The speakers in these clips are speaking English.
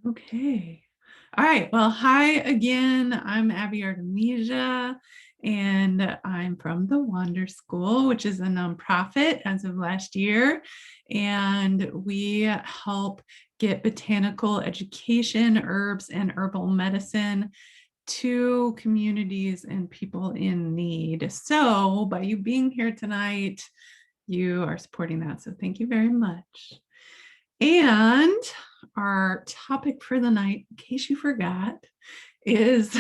Okay. All right. Well, hi again. I'm Abby Artemisia, and I'm from the Wander School, which is a nonprofit as of last year. And we help get botanical education, herbs, and herbal medicine to communities and people in need. So, by you being here tonight, you are supporting that. So, thank you very much. And our topic for the night, in case you forgot, is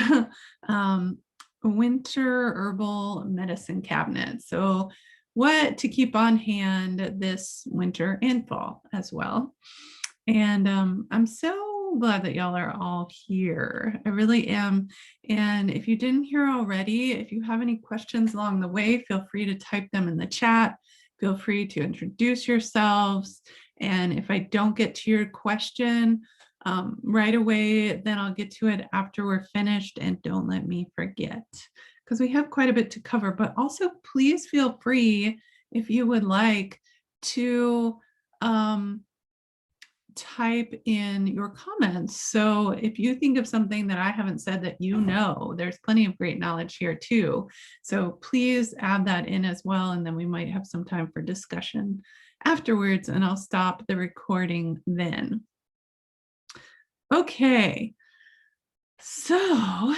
winter herbal medicine cabinet. So, what to keep on hand this winter and fall as well. And I'm so glad that y'all are all here. I really am. And if you didn't hear already, if you have any questions along the way, feel free to type them in the chat. Feel free to introduce yourselves. And if I don't get to your question right away, then I'll get to it after we're finished. And don't let me forget, because we have quite a bit to cover. But also, please feel free, if you would like, to type in your comments. So if you think of something that I haven't said that there's plenty of great knowledge here too. So please add that in as well. And then we might have some time for discussion afterwards, and I'll stop the recording then. Okay. So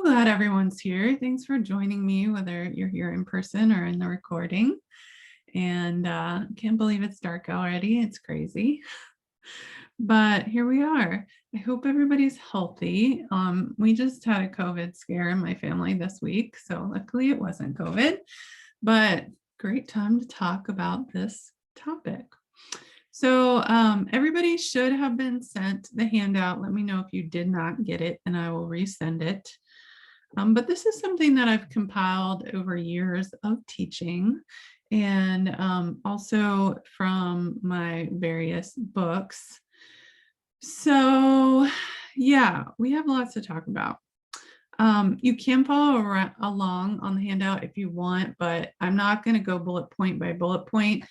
glad everyone's here. Thanks for joining me, whether you're here in person or in the recording. And can't believe it's dark already. It's crazy. But here we are. I hope everybody's healthy. We just had a COVID scare in my family this week, so luckily it wasn't COVID, but great time to talk about this topic. So everybody should have been sent the handout. Let me know if you did not get it and I will resend it. But this is something that I've compiled over years of teaching, and also from my various books. So yeah, we have lots to talk about. You can follow along on the handout if you want, but I'm not going to go bullet point by bullet point.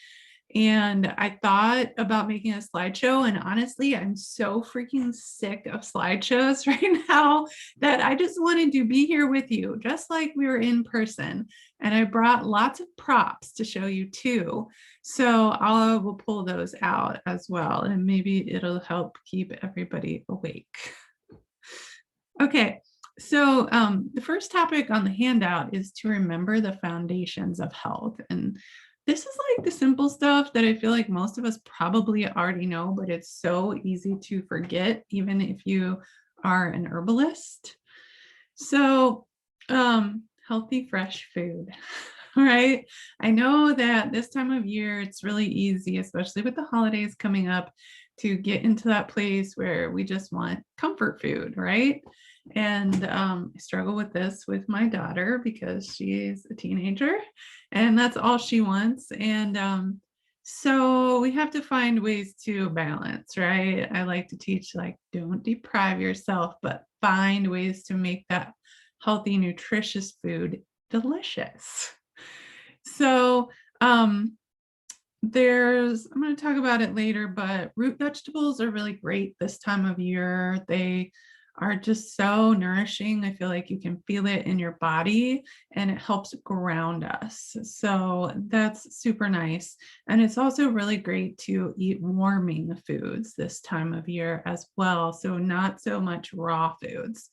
And I thought about making a slideshow, and honestly, I'm so freaking sick of slideshows right now that I just wanted to be here with you, just like we were in person. And I brought lots of props to show you too. So I will pull those out as well, and maybe it'll help keep everybody awake. Okay, so the first topic on the handout is to remember the foundations of health. And this is like the simple stuff that I feel like most of us probably already know, but it's so easy to forget, even if you are an herbalist. So healthy, fresh food. All right. I know that this time of year, it's really easy, especially with the holidays coming up, to get into that place where we just want comfort food, right? And I struggle with this with my daughter because she's a teenager and that's all she wants. And so we have to find ways to balance, right? I like to teach, like, don't deprive yourself, but find ways to make that healthy, nutritious food delicious. So I'm going to talk about it later, but root vegetables are really great this time of year. They are just so nourishing. I feel like you can feel it in your body and it helps ground us. So that's super nice. And it's also really great to eat warming foods this time of year as well. So not so much raw foods,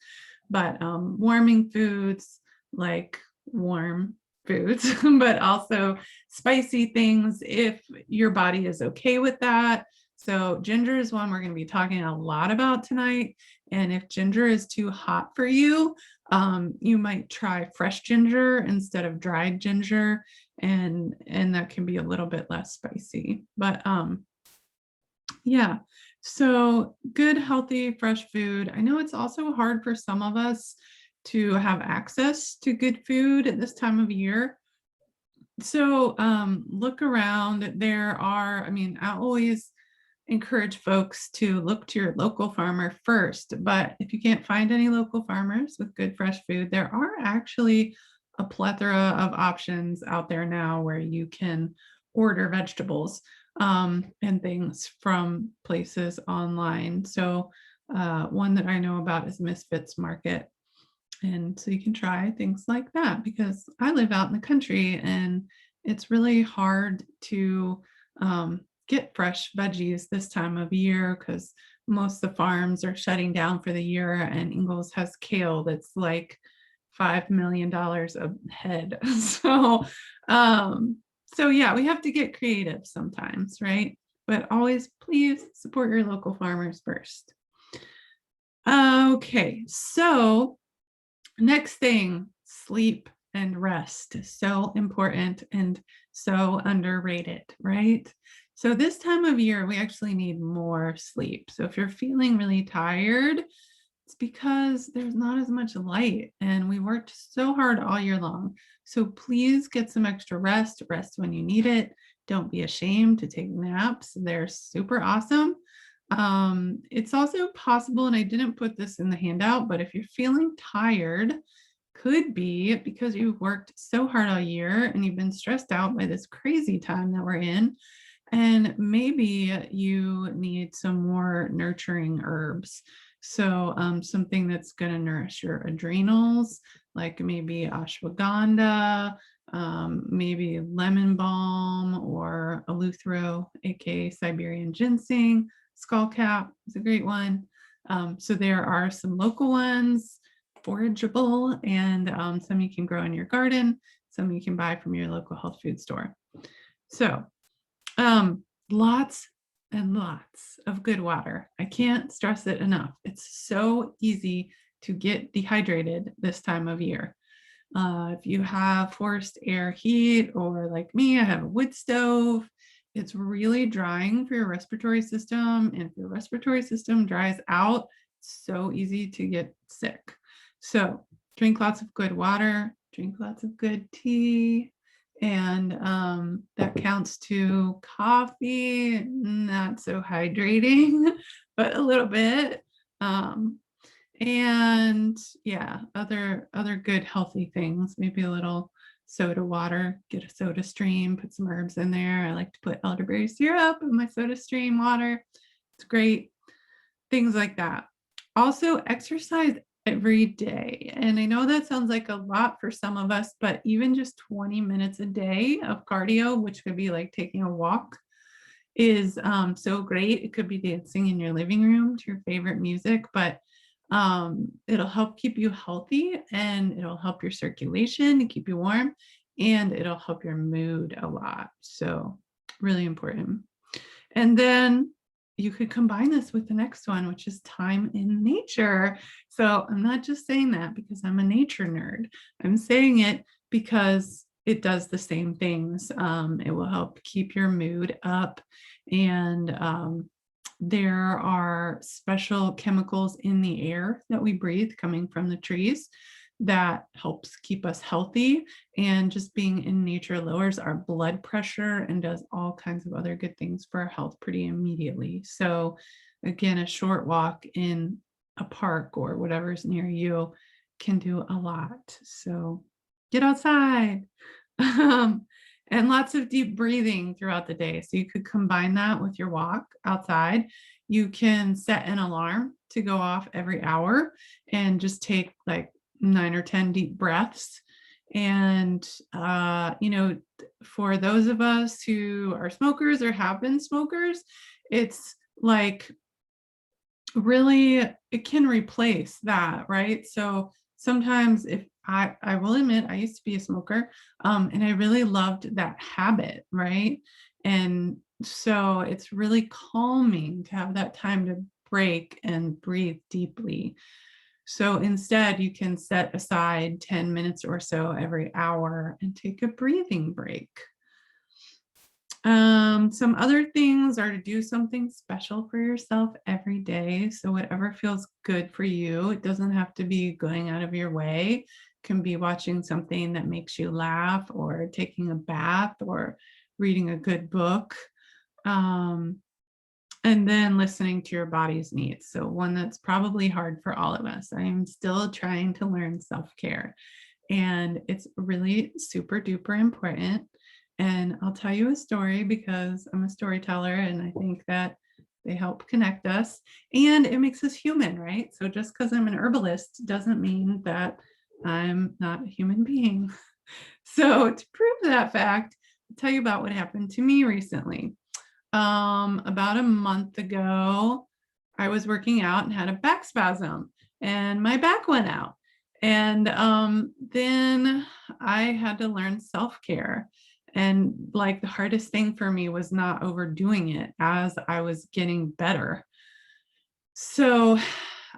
but warming foods like warm foods, but also spicy things if your body is okay with that. So ginger is one we're going to be talking a lot about tonight. And if ginger is too hot for you, you might try fresh ginger instead of dried ginger, and that can be a little bit less spicy. But yeah, so good, healthy, fresh food. I know it's also hard for some of us to have access to good food at this time of year. So look around. I always encourage folks to look to your local farmer first, but if you can't find any local farmers with good fresh food, there are actually a plethora of options out there now where you can order vegetables and things from places online. So One that I know about is Misfits Market. And so you can try things like that, because I live out in the country and it's really hard to get fresh veggies this time of year, because most of the farms are shutting down for the year, and Ingalls has kale that's like $5 million a head. So, um, so yeah, we have to get creative sometimes, right? But always please support your local farmers first. Okay, so next thing, sleep and rest. So important and so underrated, right? So this time of year, we actually need more sleep. So if you're feeling really tired, it's because there's not as much light and we worked so hard all year long. So please get some extra rest, rest when you need it. Don't be ashamed to take naps. They're super awesome. It's also possible, and I didn't put this in the handout, but if you're feeling tired, could be because you've worked so hard all year and you've been stressed out by this crazy time that we're in. And maybe you need some more nurturing herbs. So something that's going to nourish your adrenals, like maybe ashwagandha, maybe lemon balm, or eleuthero, aka Siberian ginseng. Skullcap is a great one. So there are some local ones, forageable, and some you can grow in your garden, some you can buy from your local health food store. So lots and lots of good water. I can't stress it enough. It's so easy to get dehydrated this time of year. If you have forced air heat, or like me, I have a wood stove, it's really drying for your respiratory system. And if your respiratory system dries out, it's so easy to get sick. So drink lots of good water, drink lots of good tea, and that counts to coffee, not so hydrating, but a little bit. And yeah, other good healthy things, maybe a little soda water, get a soda stream, put some herbs in there. I like to put elderberry syrup in my soda stream water. It's great. Things like that. Also exercise every day. And I know that sounds like a lot for some of us, but even just 20 minutes a day of cardio, which could be like taking a walk, is so great. It could be dancing in your living room to your favorite music, but it'll help keep you healthy, and it'll help your circulation and keep you warm, and it'll help your mood a lot. So really important. And then you could combine this with the next one, which is time in nature. So I'm not just saying that because I'm a nature nerd. I'm saying it because it does the same things. It will help keep your mood up, and there are special chemicals in the air that we breathe coming from the trees that helps keep us healthy, and just being in nature lowers our blood pressure and does all kinds of other good things for our health pretty immediately. So again, a short walk in a park or whatever's near you can do a lot. So get outside. And lots of deep breathing throughout the day. So you could combine that with your walk outside. You can set an alarm to go off every hour and just take like 9 or 10 deep breaths. And, for those of us who are smokers or have been smokers, it's like really, it can replace that, right? So sometimes if I will admit, I used to be a smoker, and I really loved that habit, right? And so it's really calming to have that time to break and breathe deeply. So instead, you can set aside 10 minutes or so every hour and take a breathing break. Some other things are to do something special for yourself every day. So whatever feels good for you, it doesn't have to be going out of your way. It can be watching something that makes you laugh, or taking a bath, or reading a good book. And then listening to your body's needs. So one that's probably hard for all of us. I am still trying to learn self-care, and it's really super duper important. And I'll tell you a story because I'm a storyteller, and I think that They help connect us, and it makes us human, right? So just because I'm an herbalist doesn't mean that I'm not a human being. So to prove that fact, I'll tell you about what happened to me recently. About a month ago, I was working out and had a back spasm, and my back went out. And then I had to learn self-care. And like the hardest thing for me was not overdoing it as I was getting better. So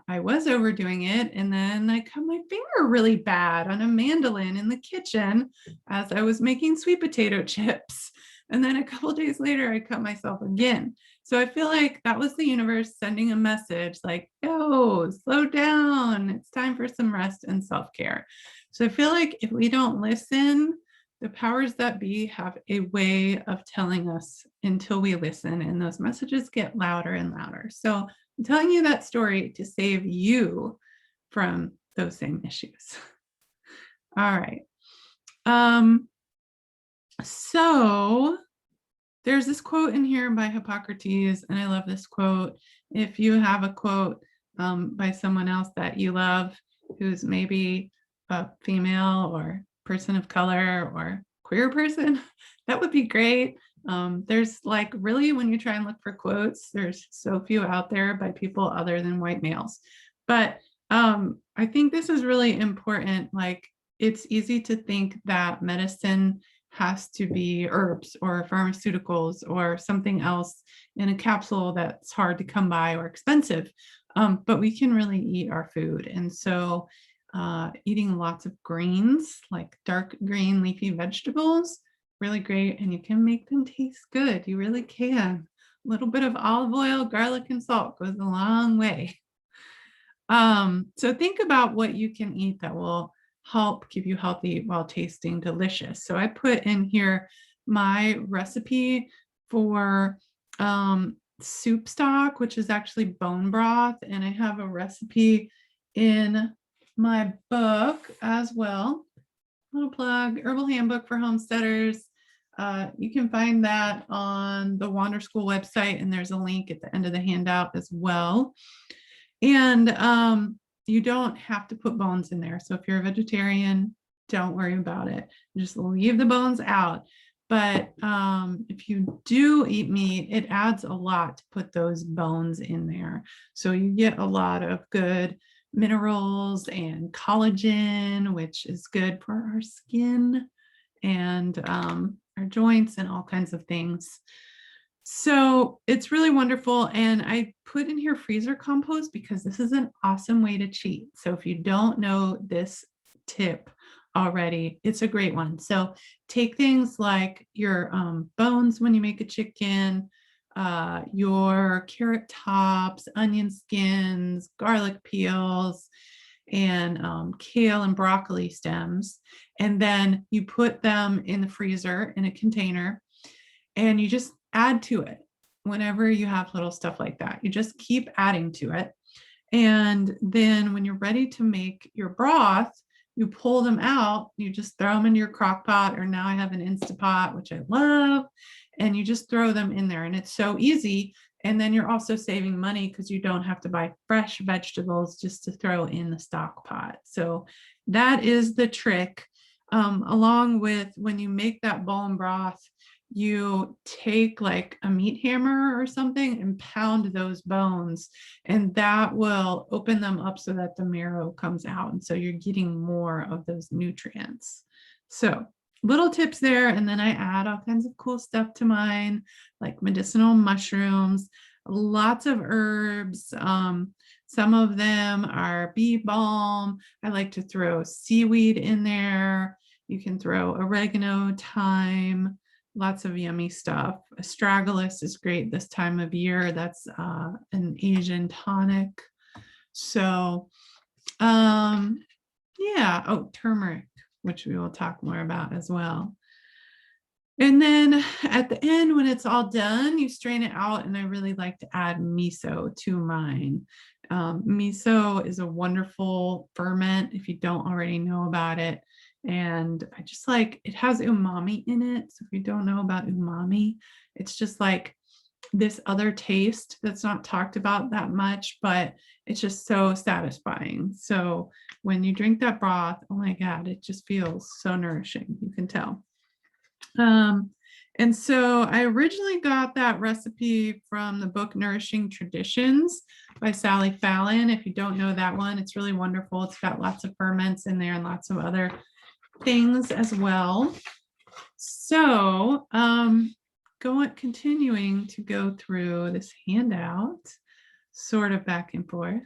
I was overdoing it. And then I cut my finger really bad on a mandolin in the kitchen as I was making sweet potato chips. And then a couple of days later, I cut myself again. So I feel like that was the universe sending a message like, yo, slow down. It's time for some rest and self-care. So I feel like if we don't listen, the powers that be have a way of telling us until we listen, and those messages get louder and louder. So I'm telling you that story to save you from those same issues. All right. So there's this quote in here by Hippocrates, and I love this quote. If you have a quote by someone else that you love, who's maybe a female or person of color or queer person, that would be great. There's like really, when you try and look for quotes, there's so few out there by people other than white males. But I think this is really important. Like, it's easy to think that medicine has to be herbs or pharmaceuticals or something else in a capsule that's hard to come by or expensive. But we can really eat our food. And so eating lots of greens, like dark green leafy vegetables, really great. And you can make them taste good. You really can. A little bit of olive oil, garlic, and salt goes a long way. So think about what you can eat that will help keep you healthy while tasting delicious. So I put in here my recipe for soup stock, which is actually bone broth. And I have a recipe in my book as well. Little plug, Herbal Handbook for Homesteaders. You can find that on the Wander School website, and there's a link at the end of the handout as well. And you don't have to put bones in there. So if you're a vegetarian, don't worry about it. Just leave the bones out. But if you do eat meat, it adds a lot to put those bones in there. So you get a lot of good minerals and collagen, which is good for our skin and our joints and all kinds of things. So it's really wonderful. And I put in here freezer compost because this is an awesome way to cheat. So if you don't know this tip already, it's a great one. So take things like your bones when you make a chicken, your carrot tops, onion skins, garlic peels, and kale and broccoli stems. And then you put them in the freezer in a container, and you just add to it whenever you have little stuff like that. You just keep adding to it. And then when you're ready to make your broth, you pull them out, you just throw them into your crock pot, or now I have an Instapot, which I love, and you just throw them in there. And it's so easy. And then you're also saving money because you don't have to buy fresh vegetables just to throw in the stock pot. So that is the trick. Along with when you make that bone broth, you take like a meat hammer or something and pound those bones, and that will open them up so that the marrow comes out. And so you're getting more of those nutrients. So little tips there. And then I add all kinds of cool stuff to mine, like medicinal mushrooms, lots of herbs. Some of them are bee balm. I like to throw seaweed in there. You can throw oregano, thyme, lots of yummy stuff. Astragalus is great this time of year. That's an Asian tonic. So yeah, oh, turmeric, which we will talk more about as well. And then at the end, when it's all done, you strain it out. And I really like to add miso to mine. Miso is a wonderful ferment if you don't already know about it. And I just like, it has umami in it. So if you don't know about umami, it's just like this other taste that's not talked about that much, but it's just so satisfying. So when you drink that broth, oh my God, it just feels so nourishing. You can tell. And so I originally got that recipe from the book Nourishing Traditions by Sally Fallon. If you don't know that one, it's really wonderful. It's got lots of ferments in there and lots of other things as well. So continuing to go through this handout, sort of back and forth.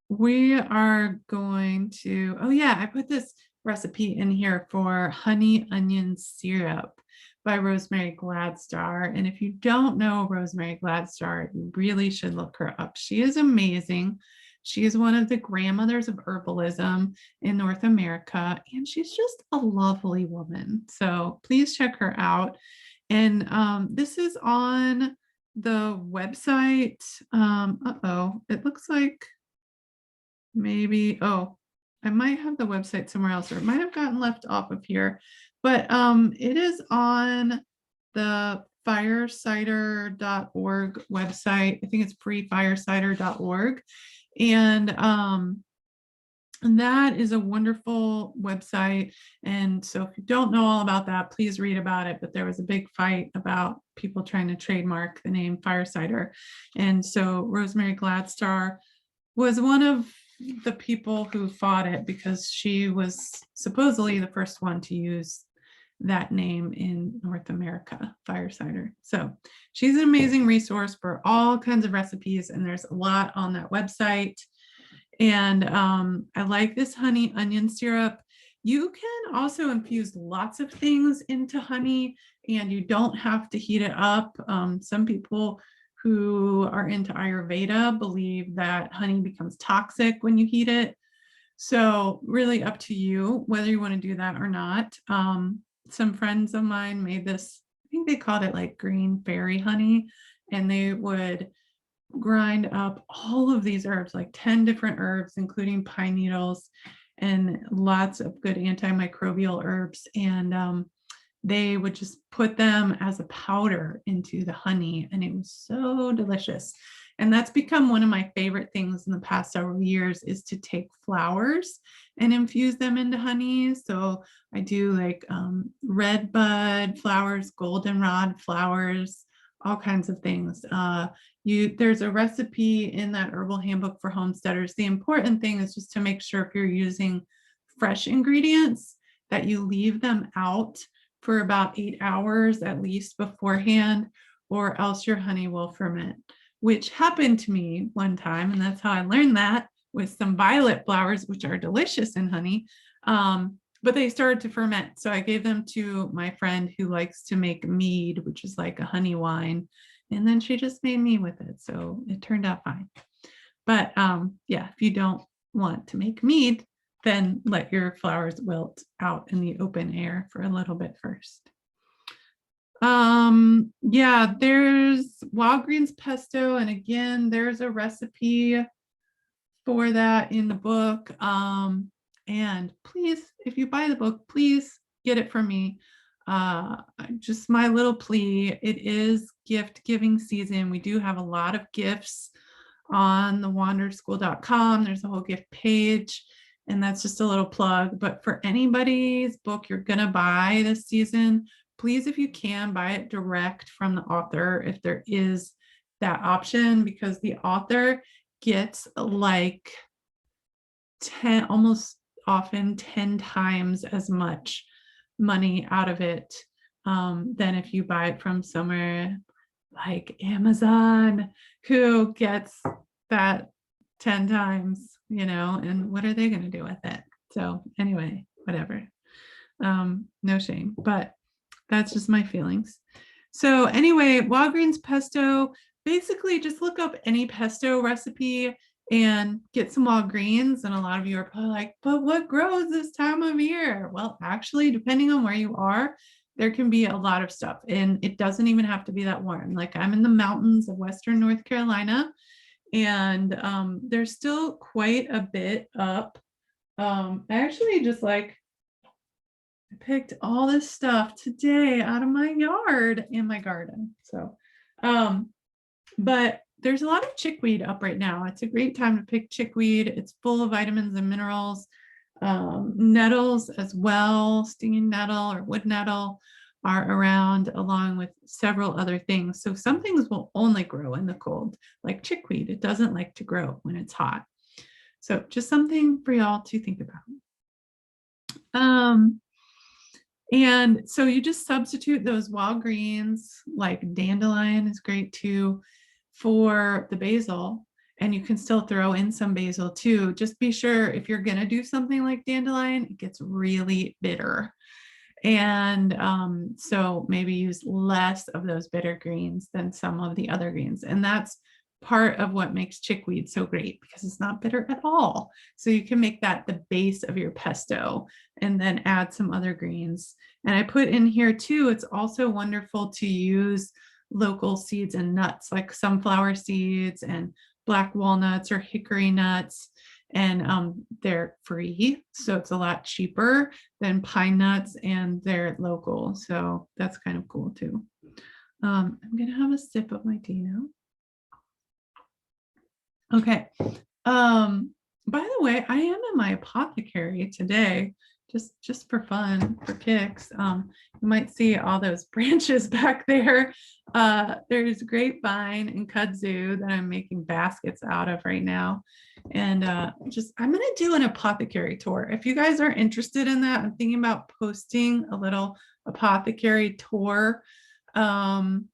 We are going to, oh yeah, I put this recipe in here for honey onion syrup by Rosemary Gladstar. And if you don't know Rosemary Gladstar, you really should look her up. She is amazing. She is one of the grandmothers of herbalism in North America, and she's just a lovely woman. So please check her out. And this is on the website. It looks like maybe, oh, I might have the website somewhere else, or it might have gotten left off of here, but it is on the firecider.org website. I think it's prefirecider.org. And that is a wonderful website. And so if you don't know all about that, please read about it. But there was a big fight about people trying to trademark the name Firecider. And so Rosemary Gladstar was one of the people who fought it because she was supposedly the first one to use that name in North America, Firecider. So she's an amazing resource for all kinds of recipes, and there's a lot on that website. And I like this honey onion syrup. You can also infuse lots of things into honey, and you don't have to heat it up. Some people who are into Ayurveda believe that honey becomes toxic when you heat it. So really up to you whether you want to do that or not. Some friends of mine made this, I think they called it like green fairy honey, and they would grind up all of these herbs, like 10 different herbs, including pine needles and lots of good antimicrobial herbs. And they would just put them as a powder into the honey, and it was so delicious. And that's become one of my favorite things in the past several years, is to take flowers and infuse them into honey. So I do like red bud flowers, goldenrod flowers, all kinds of things. There's a recipe in that herbal handbook for homesteaders. The important thing is just to make sure if you're using fresh ingredients that you leave them out for about 8 hours at least beforehand, or else your honey will ferment, which happened to me one time. And that's how I learned that, with some violet flowers, which are delicious in honey. But they started to ferment. So I gave them to my friend who likes to make mead, which is like a honey wine. And then she just made me with it. So it turned out fine. But yeah, if you don't want to make mead, then let your flowers wilt out in the open air for a little bit first. Yeah, there's wild greens pesto. And again, there's a recipe for that in the book. And please, if you buy the book, please get it from me. Just my little plea, it is gift giving season. We do have a lot of gifts on the wanderschool.com. There's a whole gift page, and that's just a little plug. But for anybody's book you're gonna buy this season, please, if you can, buy it direct from the author if there is that option, because the author gets like 10, almost often 10 times as much money out of it than if you buy it from somewhere like Amazon, who gets that 10 times, and what are they going to do with it? So anyway, whatever. No shame, but that's just my feelings. So anyway, wild greens pesto, basically just look up any pesto recipe and get some wild greens. And a lot of you are probably like, but what grows this time of year? Well, actually, depending on where you are, there can be a lot of stuff, and it doesn't even have to be that warm. Like I'm in the mountains of Western North Carolina, and there's still quite a bit up. I actually just like, I picked all this stuff today out of my yard and my garden. So, but there's a lot of chickweed up right now. It's a great time to pick chickweed. It's full of vitamins and minerals. Nettles as well, stinging nettle or wood nettle are around, along with several other things. So some things will only grow in the cold, like chickweed. It doesn't like to grow when it's hot. So just something for y'all to think about. And so you just substitute those wild greens, like dandelion is great too, for the basil. And you can still throw in some basil too. Just be sure if you're going to do something like dandelion, it gets really bitter. And so maybe use less of those bitter greens than some of the other greens. And that's part of what makes chickweed so great, because it's not bitter at all. So you can make that the base of your pesto and then add some other greens. And I put in here too, it's also wonderful to use local seeds and nuts like sunflower seeds and black walnuts or hickory nuts. And they're free, so it's a lot cheaper than pine nuts, and they're local. So that's kind of cool too. I'm gonna have a sip of my tea now. Okay. By the way, I am in my apothecary today, just for fun, for kicks. You might see all those branches back there. There's grapevine and kudzu that I'm making baskets out of right now. And I'm gonna do an apothecary tour. If you guys are interested in that, I'm thinking about posting a little apothecary tour on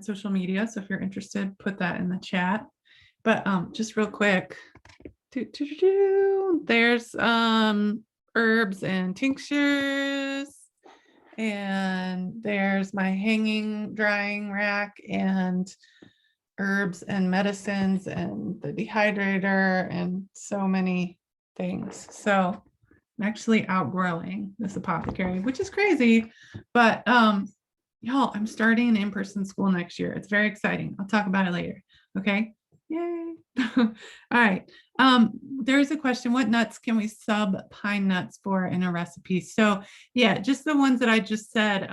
social media. So if you're interested, put that in the chat. But just real quick, there's herbs and tinctures, and there's my hanging drying rack and herbs and medicines and the dehydrator and so many things. So I'm actually outgrowing this apothecary, which is crazy, but y'all, I'm starting an in-person school next year. It's very exciting. I'll talk about it later. Okay. Yay. All right. There's a question, what nuts can we sub pine nuts for in a recipe? So yeah, just the ones that I just said.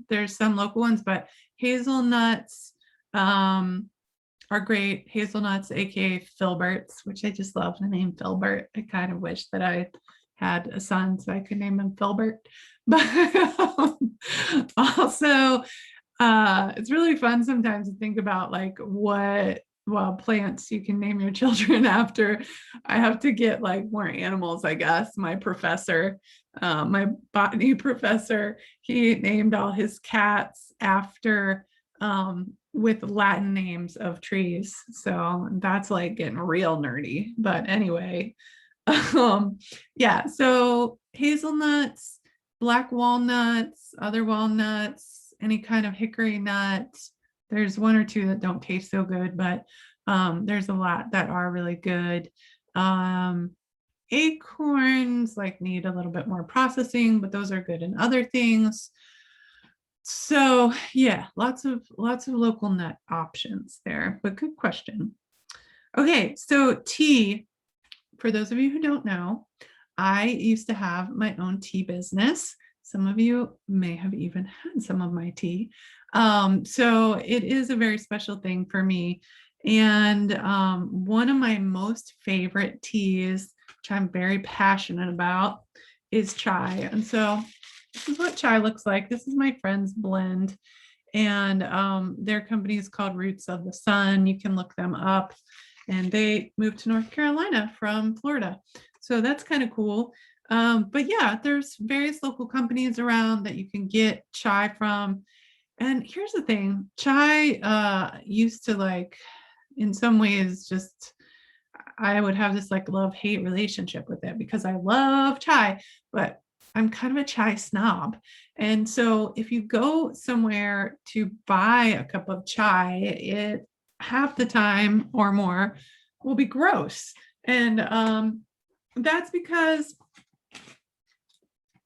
There's some local ones, but hazelnuts are great. Hazelnuts, aka filberts, which I just love the name Filbert. I kind of wish that I had a son so I could name him Filbert. But also, it's really fun sometimes to think about like what plants you can name your children after. I have to get like more animals, I guess. My professor, my botany professor, he named all his cats after with Latin names of trees. So that's like getting real nerdy. But anyway, yeah, so hazelnuts, black walnuts, other walnuts, any kind of hickory nuts. There's one or two that don't taste so good, but there's a lot that are really good. Acorns like need a little bit more processing, but those are good in other things. So yeah, lots of local nut options there, but good question. Okay, so tea. For those of you who don't know, I used to have my own tea business. Some of you may have even had some of my tea. So it is a very special thing for me. And one of my most favorite teas, which I'm very passionate about, is chai. And so this is what chai looks like. This is my friend's blend. And their company is called Roots of the Sun. You can look them up. And they moved to North Carolina from Florida. So that's kind of cool. But yeah, there's various local companies around that you can get chai from. And here's the thing, chai used to like, in some ways, just, I would have this like love-hate relationship with it because I love chai, but I'm kind of a chai snob. And so if you go somewhere to buy a cup of chai, it half the time or more will be gross. And that's because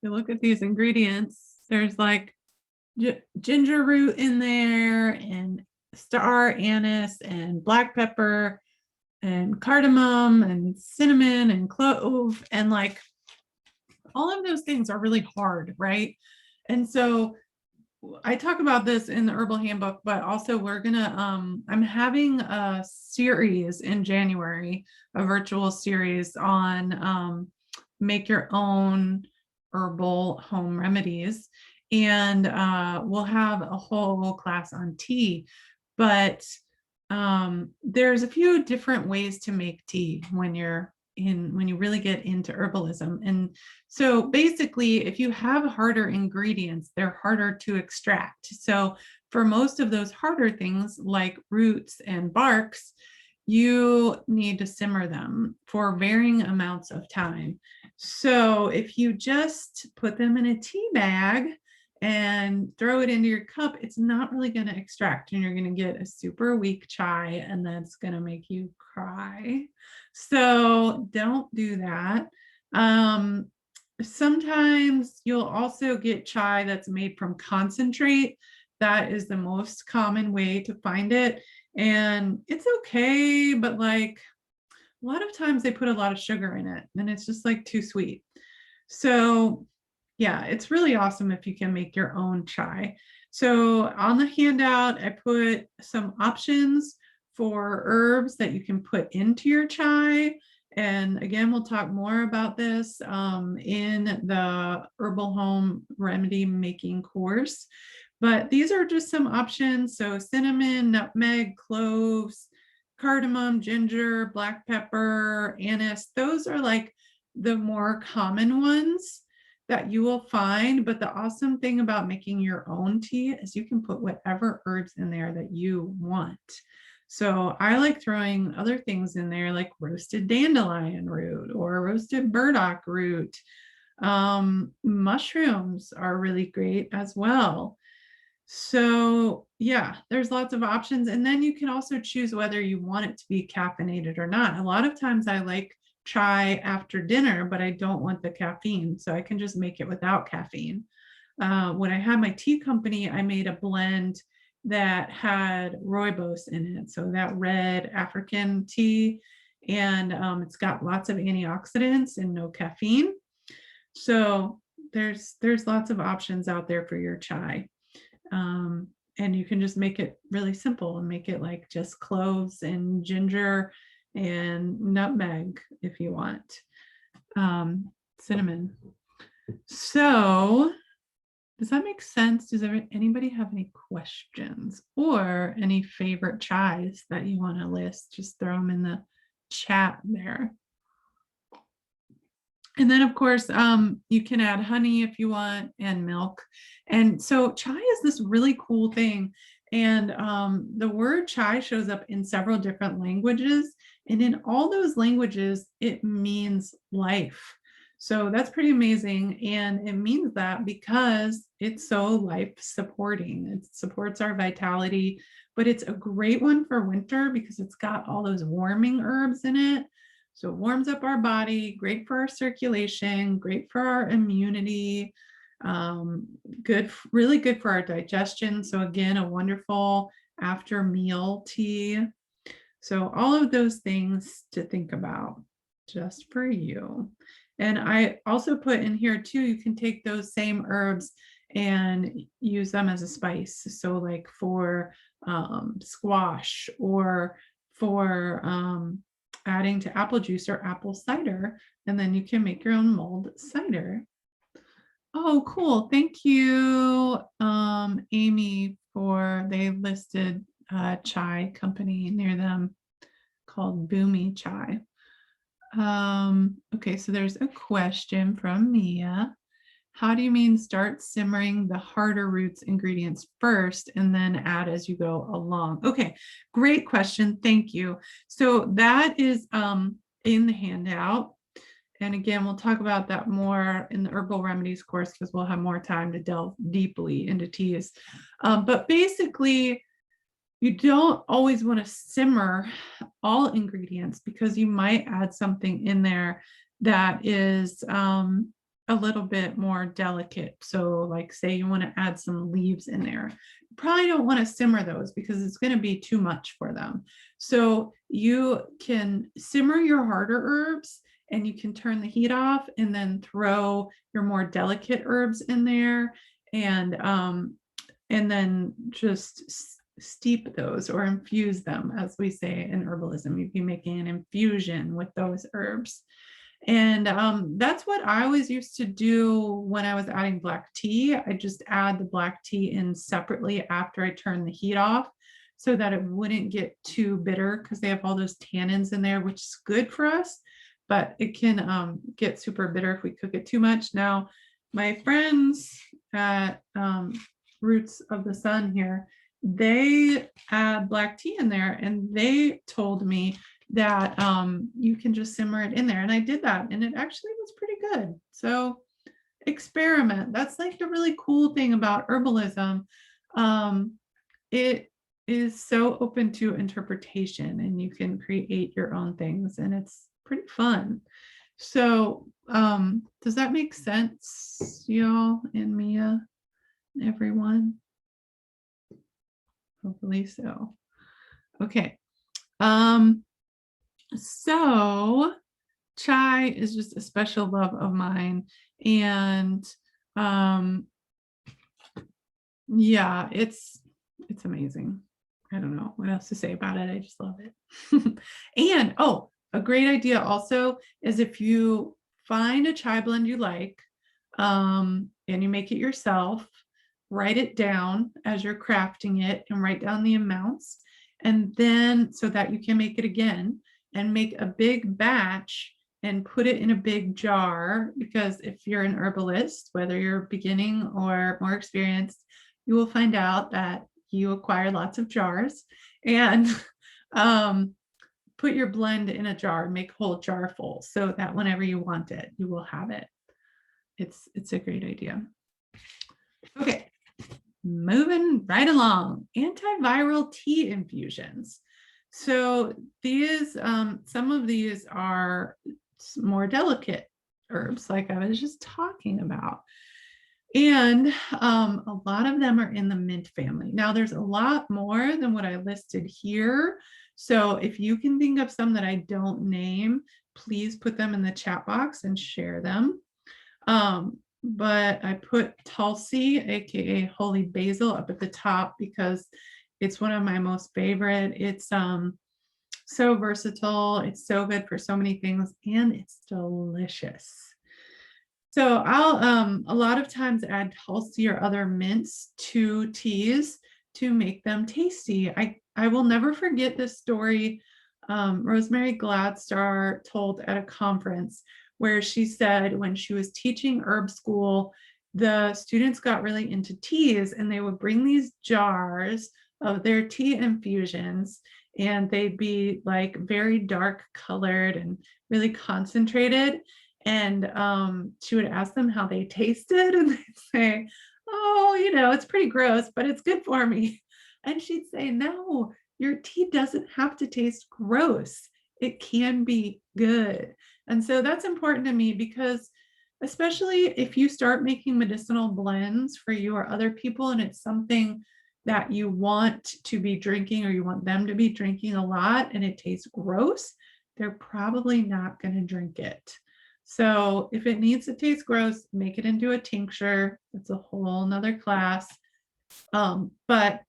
you look at these ingredients, there's like ginger root in there and star anise and black pepper and cardamom and cinnamon and clove and like all of those things are really hard, right? And so I talk about this in the herbal handbook, but also I'm having a series in January, a virtual series on make your own herbal home remedies. And we'll have a whole class on tea, but there's a few different ways to make tea when you really get into herbalism. And so basically, if you have harder ingredients, they're harder to extract. So for most of those harder things like roots and barks, you need to simmer them for varying amounts of time. So if you just put them in a tea bag and throw it into your cup, it's not really going to extract, and you're going to get a super weak chai, and that's going to make you cry. So don't do that. Sometimes you'll also get chai that's made from concentrate. That is the most common way to find it. And it's okay, but like a lot of times they put a lot of sugar in it and it's just like too sweet. So yeah, it's really awesome if you can make your own chai. So on the handout, I put some options for herbs that you can put into your chai. And again, we'll talk more about this in the herbal home remedy making course. But these are just some options. So cinnamon, nutmeg, cloves, cardamom, ginger, black pepper, anise. Those are like the more common ones that you will find. But the awesome thing about making your own tea is you can put whatever herbs in there that you want. So I like throwing other things in there like roasted dandelion root or roasted burdock root. Mushrooms are really great as well. So yeah, there's lots of options. And then you can also choose whether you want it to be caffeinated or not. A lot of times I like chai after dinner, but I don't want the caffeine. So I can just make it without caffeine. When I had my tea company, I made a blend that had rooibos in it. So that red African tea, and it's got lots of antioxidants and no caffeine. So there's lots of options out there for your chai. And you can just make it really simple and make it like just cloves and ginger and nutmeg if you want, cinnamon. So does that make sense? Does anybody have any questions or any favorite chais that you want to list? Just throw them in the chat there. And then, of course, you can add honey if you want and milk. And so chai is this really cool thing. And the word chai shows up in several different languages. And in all those languages, it means life. So that's pretty amazing. And it means that because it's so life supporting. It supports our vitality, but it's a great one for winter because it's got all those warming herbs in it. So it warms up our body, great for our circulation, great for our immunity, good, really good for our digestion. So again, a wonderful after meal tea. So all of those things to think about just for you. And I also put in here too, you can take those same herbs and use them as a spice. So like for squash or for adding to apple juice or apple cider, and then you can make your own mulled cider. Oh, cool. Thank you, Amy, they listed a chai company near them called Boomy Chai. Okay, so there's a question from Mia. How do you mean start simmering the harder roots ingredients first and then add as you go along? Okay, great question. Thank you. So that is in the handout. And again, we'll talk about that more in the herbal remedies course because we'll have more time to delve deeply into teas. But basically, you don't always want to simmer all ingredients because you might add something in there that is a little bit more delicate. So like say you want to add some leaves in there. You probably don't want to simmer those because it's going to be too much for them. So you can simmer your harder herbs and you can turn the heat off and then throw your more delicate herbs in there, and then just steep those or infuse them, as we say in herbalism. You'd be making an infusion with those herbs. And that's what I always used to do when I was adding black tea. I just add the black tea in separately after I turn the heat off, so that it wouldn't get too bitter, because they have all those tannins in there, which is good for us, but it can get super bitter if we cook it too much. Now, my friends at Roots of the Sun here, they add black tea in there, and they told me that you can just simmer it in there. And I did that, and it actually was pretty good. So experiment. That's like the really cool thing about herbalism. It is so open to interpretation, and you can create your own things, and it's pretty fun. So does that make sense, y'all and Mia, everyone? Hopefully so. Okay. So chai is just a special love of mine, and yeah, it's amazing. I don't know what else to say about it. I just love it. And oh, a great idea also is if you find a chai blend you like, and you make it yourself, write it down as you're crafting it and write down the amounts, and then so that you can make it again, and make a big batch and put it in a big jar. Because if you're an herbalist, whether you're beginning or more experienced, you will find out that you acquire lots of jars, and put your blend in a jar, make a whole jar full, so that whenever you want it, you will have it. It's a great idea. Okay, moving right along, antiviral tea infusions. So these, some of these are more delicate herbs, like I was just talking about. And a lot of them are in the mint family. Now, there's a lot more than what I listed here. So if you can think of some that I don't name, please put them in the chat box and share them. But I put Tulsi, aka holy basil, up at the top because it's one of my most favorite. It's so versatile. It's so good for so many things, and it's delicious. So I'll a lot of times add Tulsi or other mints to teas to make them tasty. I will never forget this story Rosemary Gladstar told at a conference, where she said when she was teaching herb school, the students got really into teas, and they would bring these jars of their tea infusions, and they'd be like very dark colored and really concentrated. And she would ask them how they tasted, and they'd say, oh, you know, it's pretty gross, but it's good for me. And she'd say, no, your tea doesn't have to taste gross. It can be good. And so that's important to me, because especially if you start making medicinal blends for you or other people, and it's something that you want to be drinking, or you want them to be drinking a lot, and it tastes gross, they're probably not going to drink it. So if it needs to taste gross, make it into a tincture. It's a whole nother class. But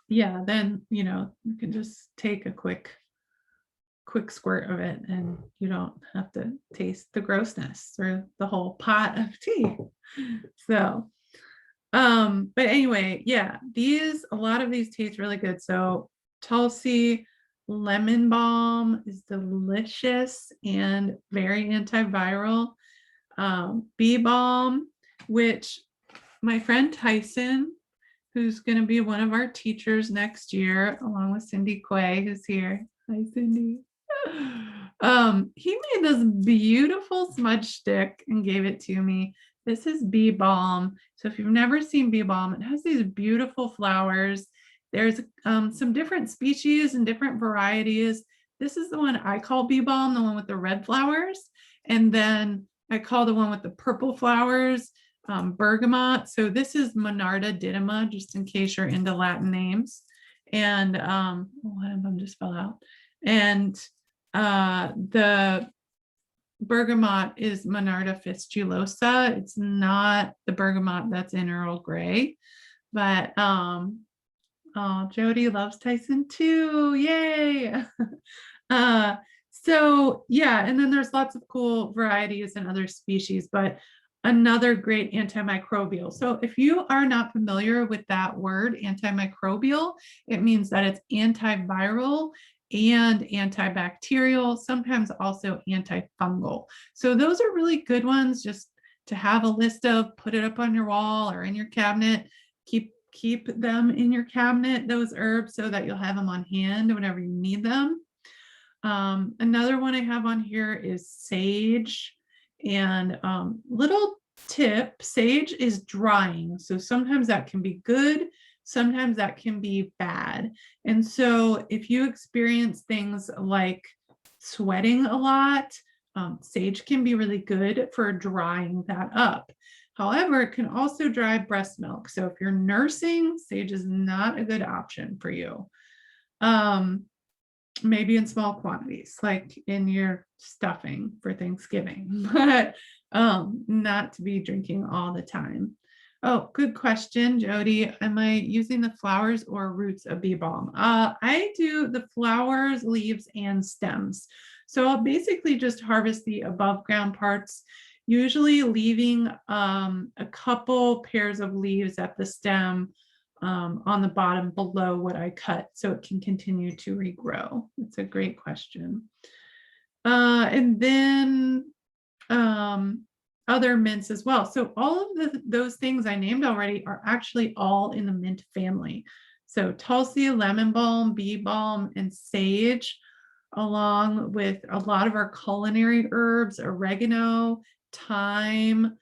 yeah, then, you know, you can just take a quick squirt of it, and you don't have to taste the grossness or the whole pot of tea. So, but anyway, yeah, a lot of these taste really good. So Tulsi lemon balm is delicious and very antiviral. Bee balm, which my friend Tyson, who's going to be one of our teachers next year, along with Cindy Quay, who's here. Hi, Cindy. He made this beautiful smudge stick and gave it to me. This is bee balm. So if you've never seen bee balm, it has these beautiful flowers. There's some different species and different varieties. This is the one I call bee balm, the one with the red flowers. And then I call the one with the purple flowers bergamot. So this is Monarda didyma, just in case you're into Latin names. And one of them just fell out. And the bergamot is Monarda fistulosa. It's not the bergamot that's in Earl Grey, but oh, Jody loves Tyson too. Yay. uh, so yeah, and then there's lots of cool varieties and other species, but another great antimicrobial. So if you are not familiar with that word, antimicrobial, it means that it's antiviral and antibacterial, sometimes also antifungal. So those are really good ones just to have a list of, put it up on your wall or in your cabinet. Keep them in your cabinet, those herbs, so that you'll have them on hand whenever you need them. Another one I have on here is sage. And little tip, sage is drying. So sometimes that can be good, sometimes that can be bad. And so if you experience things like sweating a lot, sage can be really good for drying that up. However, it can also dry breast milk. So if you're nursing, sage is not a good option for you. Maybe in small quantities, like in your stuffing for Thanksgiving, but not to be drinking all the time. Oh, good question, Jody. Am I using the flowers or roots of bee balm? I do the flowers, leaves, and stems. So I'll basically just harvest the above ground parts, usually leaving a couple pairs of leaves at the stem on the bottom below what I cut, so it can continue to regrow. It's a great question. And then other mints as well. So all of those things I named already are actually all in the mint family. So Tulsi, lemon balm, bee balm, and sage, along with a lot of our culinary herbs, oregano, thyme,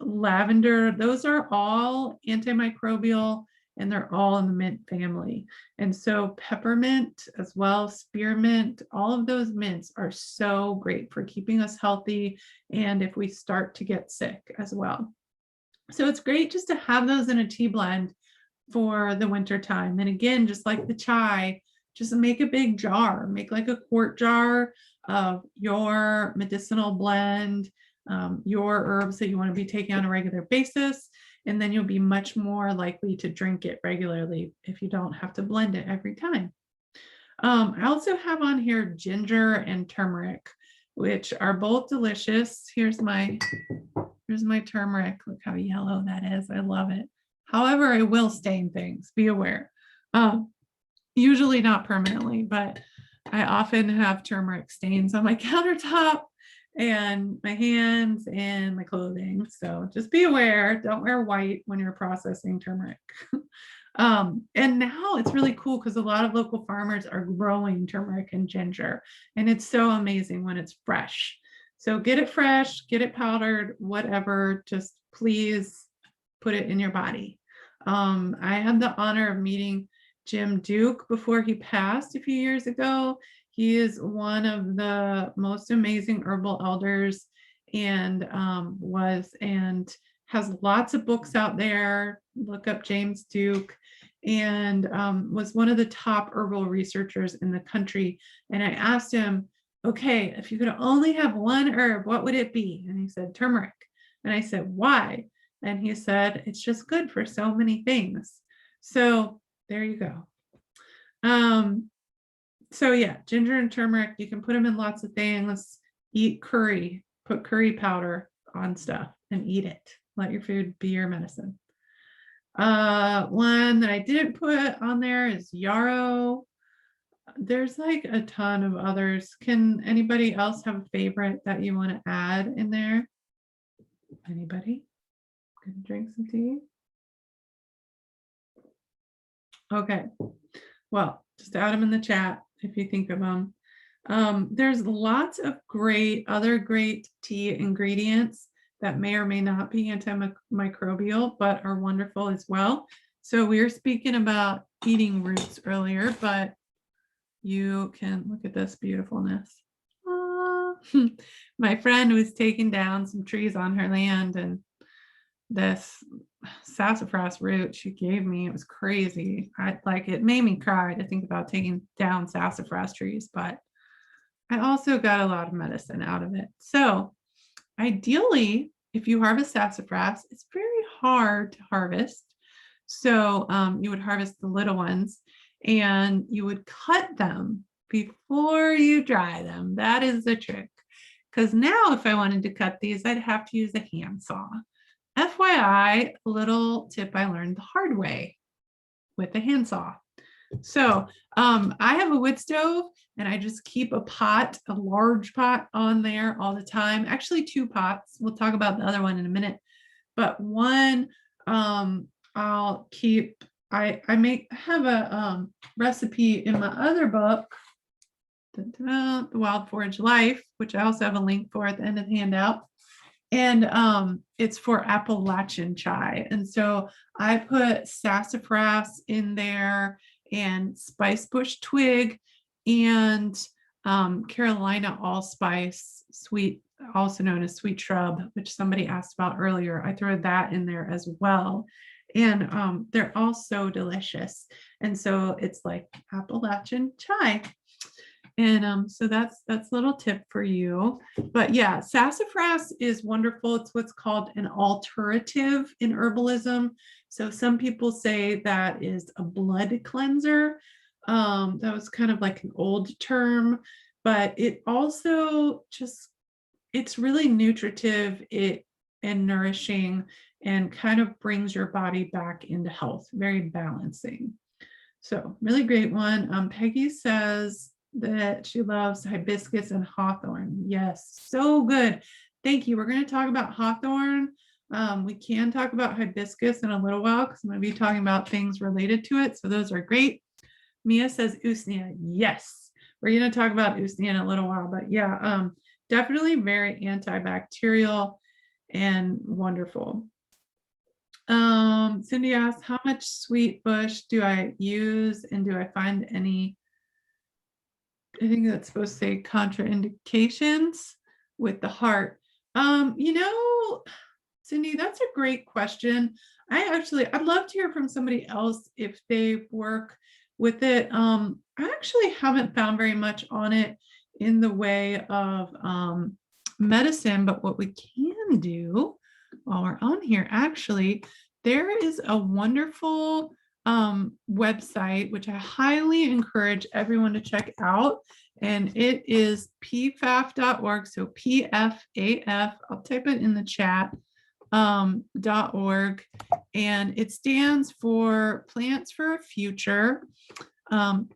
lavender. Those are all antimicrobial and they're all in the mint family. And so peppermint as well, spearmint, all of those mints are so great for keeping us healthy and if we start to get sick as well. So it's great just to have those in a tea blend for the winter time. And again, just like the chai, just make a big jar, make like a quart jar of your medicinal blend, your herbs that you want to be taking on a regular basis, and then you'll be much more likely to drink it regularly if you don't have to blend it every time. I also have on here ginger and turmeric, which are both delicious. Here's my turmeric. Look how yellow that is. I love it. However, I will stain things, be aware. Usually not permanently, but I often have turmeric stains on my countertop and my hands and my clothing. So just be aware, don't wear white when you're processing turmeric. And now it's really cool because a lot of local farmers are growing turmeric and ginger, and it's so amazing when it's fresh. So get it fresh, get it powdered, whatever, just please put it in your body. I had the honor of meeting Jim Duke before he passed a few years ago. He is one of the most amazing herbal elders and has lots of books out there. Look up James Duke, and was one of the top herbal researchers in the country. And I asked him, okay, if you could only have one herb, what would it be? And he said, turmeric. And I said, why? And he said, it's just good for so many things. So there you go. So yeah, ginger and turmeric, you can put them in lots of things. Eat curry, put curry powder on stuff and eat it. Let your food be your medicine. One that I didn't put on there is yarrow. There's like a ton of others. Can anybody else have a favorite that you want to add in there? Anybody? Gonna drink some tea? Okay. Well, just add them in the chat if you think of them. There's lots of other great tea ingredients that may or may not be antimicrobial, but are wonderful as well. So we were speaking about eating roots earlier, but you can look at this beautifulness. My friend was taking down some trees on her land, and this sassafras root she gave me, it was crazy. It made me cry to think about taking down sassafras trees, but I also got a lot of medicine out of it. So ideally, if you harvest sassafras, it's very hard to harvest. So you would harvest the little ones and you would cut them before you dry them. That is the trick. Because now if I wanted to cut these, I'd have to use a handsaw. FYI, little tip I learned the hard way with a handsaw. So I have a wood stove and I just keep a pot, a large pot on there all the time. Actually, two pots. We'll talk about the other one in a minute. But one, I'll keep, I have a recipe in my other book, the Wild Forage Life, which I also have a link for at the end of the handout. And it's for Appalachian chai. And so I put sassafras in there and spice bush twig and Carolina allspice, sweet, also known as sweet shrub, which somebody asked about earlier. I threw that in there as well. And they're all so delicious. And so it's like Appalachian chai. And so that's a little tip for you. But yeah, sassafras is wonderful. It's what's called an alterative in herbalism. So some people say that is a blood cleanser. That was kind of like an old term, but it also just, it's really nutritive and nourishing and kind of brings your body back into health, very balancing. So really great one. Peggy says that she loves hibiscus and hawthorn. Yes, so good. Thank you. We're going to talk about hawthorn. We can talk about hibiscus in a little while because I'm going to be talking about things related to it. So those are great. Mia says usnea. Yes, we're going to talk about usnea in a little while, but yeah, definitely very antibacterial and wonderful. Cindy asked, how much sweet bush do I use and do I find any, I think that's supposed to say contraindications with the heart? Cindy, that's a great question. I'd love to hear from somebody else if they work with it. I actually haven't found very much on it in the way of medicine, but what we can do while we're on here, actually, there is a wonderful website, which I highly encourage everyone to check out. And it is pfaf.org. So PFAF, I'll type it in the chat, .org. And it stands for Plants for a Future.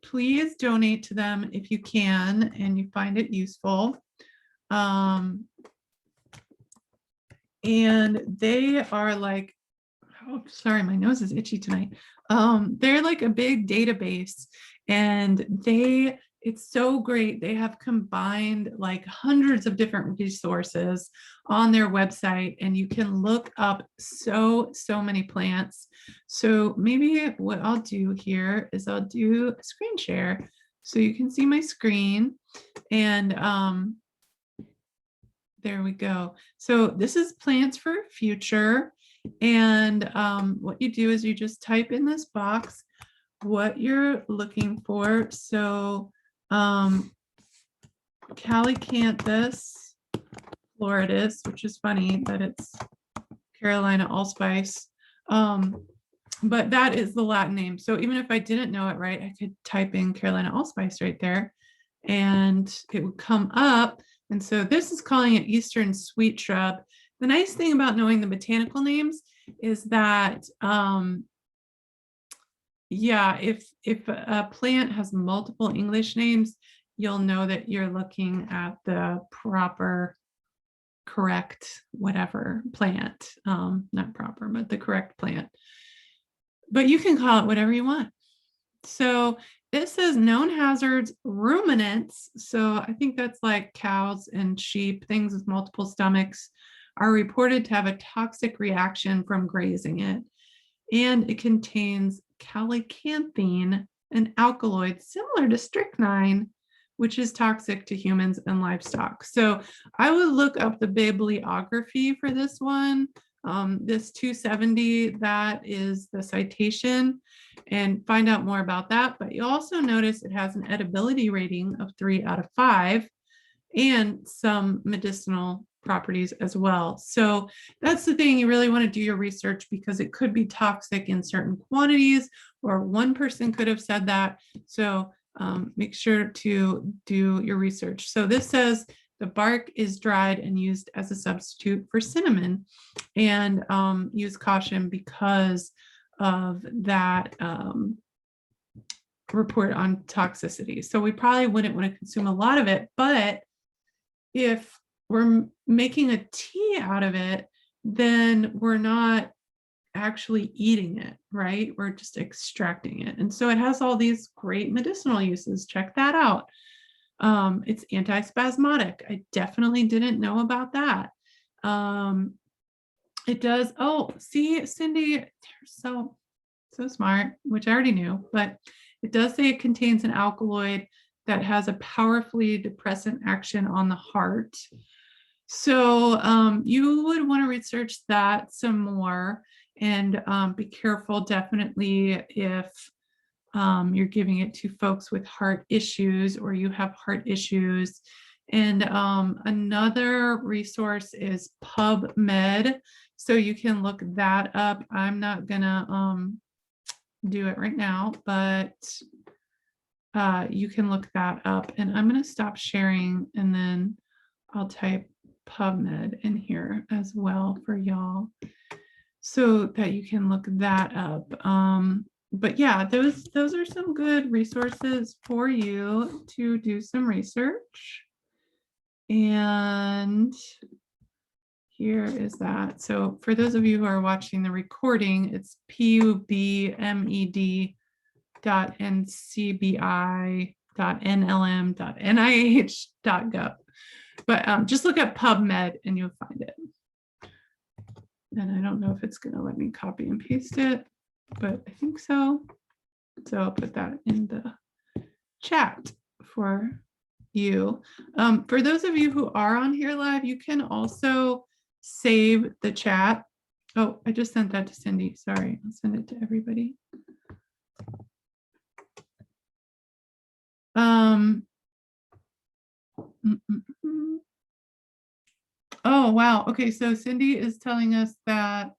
Please donate to them if you can and you find it useful. And they are like, oh, sorry, my nose is itchy tonight. They're like a big database and it's so great. They have combined like hundreds of different resources on their website and you can look up so many plants. So maybe what I'll do here is I'll do a screen share so you can see my screen and there we go. So this is Plants for Future. And what you do is you just type in this box what you're looking for. So Calycanthus floridus, which is funny that it's Carolina allspice. But that is the Latin name. So even if I didn't know it right, I could type in Carolina allspice right there and it would come up. And so this is calling it Eastern sweet shrub. The nice thing about knowing the botanical names is that, if a plant has multiple English names, you'll know that you're looking at the proper, correct, whatever plant, not proper, but the correct plant. But you can call it whatever you want. So it says known hazards, ruminants. So I think that's like cows and sheep, things with multiple stomachs, are reported to have a toxic reaction from grazing it. And it contains calycanthine, an alkaloid similar to strychnine, which is toxic to humans and livestock. So I would look up the bibliography for this one. This 270, that is the citation, and find out more about that. But you also notice it has an edibility rating of 3 out of 5. and some medicinal properties as well. So that's the thing, you really want to do your research because it could be toxic in certain quantities, or one person could have said that. So make sure to do your research. So this says the bark is dried and used as a substitute for cinnamon, and use caution because of that report on toxicity. So we probably wouldn't want to consume a lot of it, but if we're making a tea out of it, then we're not actually eating it, right? We're just extracting it. And so it has all these great medicinal uses. Check that out. It's antispasmodic. I definitely didn't know about that. It does, oh, see, Cindy, you're so smart, which I already knew, but it does say it contains an alkaloid that has a powerfully depressant action on the heart. So you would want to research that some more, and be careful definitely if you're giving it to folks with heart issues, or you have heart issues. And another resource is PubMed. So you can look that up. I'm not gonna do it right now, but you can look that up. And I'm gonna stop sharing, and then I'll type PubMed in here as well for y'all, so that you can look that up. But yeah, those are some good resources for you to do some research. And here is that. So for those of you who are watching the recording, it's pubmed.ncbi.nlm.nih.gov. But just look up PubMed and you'll find it. And I don't know if it's going to let me copy and paste it, but I think so. So I'll put that in the chat for you. For those of you who are on here live, you can also save the chat. Oh, I just sent that to Cindy. Sorry, I'll send it to everybody. Oh, wow. Okay, so Cindy is telling us that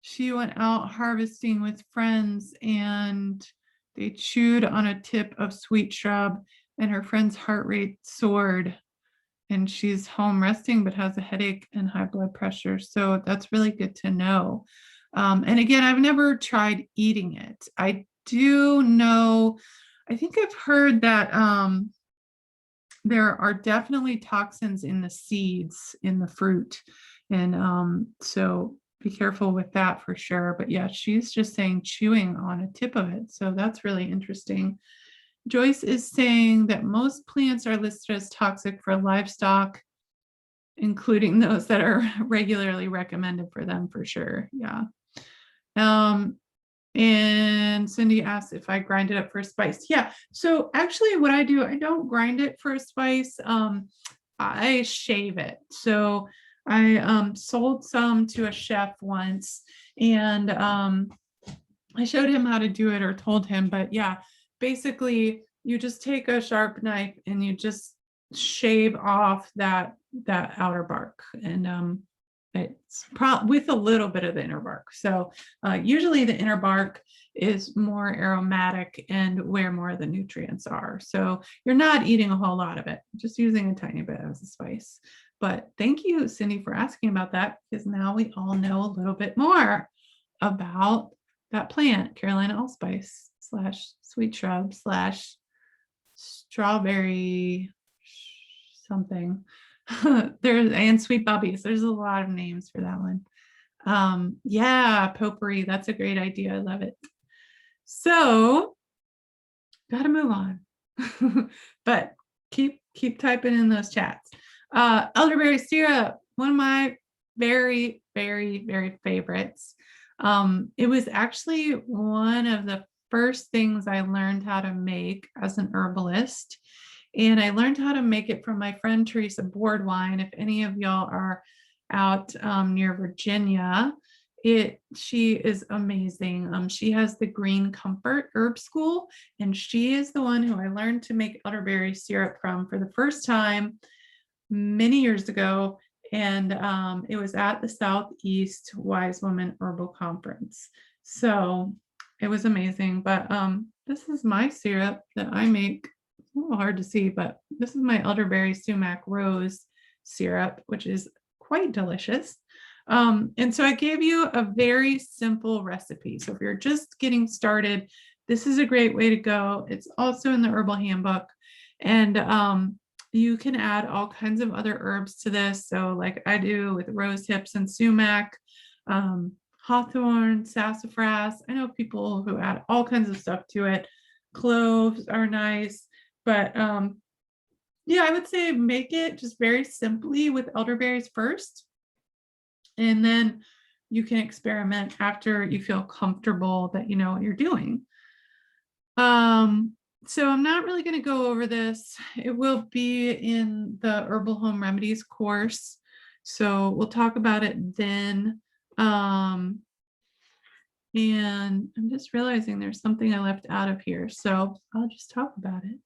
she went out harvesting with friends and they chewed on a tip of sweet shrub and her friend's heart rate soared, and she's home resting but has a headache and high blood pressure. So that's really good to know. And again, I've never tried eating it. I do know, I think I've heard that there are definitely toxins in the seeds in the fruit. And so be careful with that for sure. But yeah, she's just saying chewing on a tip of it. So that's really interesting. Joyce is saying that most plants are listed as toxic for livestock, including those that are regularly recommended for them for sure. Yeah. And Cindy asked if I grind it up for a spice. Yeah. So actually what I do, I don't grind it for a spice. I shave it. So I sold some to a chef once, and I showed him how to do it, or told him, but yeah, basically you just take a sharp knife and you just shave off that outer bark, and it's with a little bit of the inner bark. So usually the inner bark is more aromatic and where more of the nutrients are. So you're not eating a whole lot of it, just using a tiny bit as a spice. But thank you, Cindy, for asking about that, because now we all know a little bit more about that plant, Carolina allspice / sweet shrub / strawberry something. There's, and sweet bubbies. There's a lot of names for that one. Yeah, potpourri. That's a great idea. I love it. So gotta move on. But keep typing in those chats. Elderberry syrup, one of my very, very, very favorites. It was actually one of the first things I learned how to make as an herbalist. And I learned how to make it from my friend Teresa Boardwine. If any of y'all are out near Virginia, she is amazing. She has the Green Comfort Herb School, and she is the one who I learned to make elderberry syrup from for the first time. many years ago, and it was at the Southeast Wise Woman Herbal Conference. So it was amazing. But this is my syrup that I make. It's a little hard to see, but this is my elderberry sumac rose syrup, which is quite delicious. And so I gave you a very simple recipe. So if you're just getting started, this is a great way to go. It's also in the Herbal Handbook. And you can add all kinds of other herbs to this. So like I do with rose hips and sumac, hawthorn, sassafras. I know people who add all kinds of stuff to it. Cloves are nice, but yeah, I would say make it just very simply with elderberries first. And then you can experiment after you feel comfortable that you know what you're doing. So I'm not really going to go over this. It will be in the Herbal Home Remedies course. So we'll talk about it then. And I'm just realizing there's something I left out of here. So I'll just talk about it.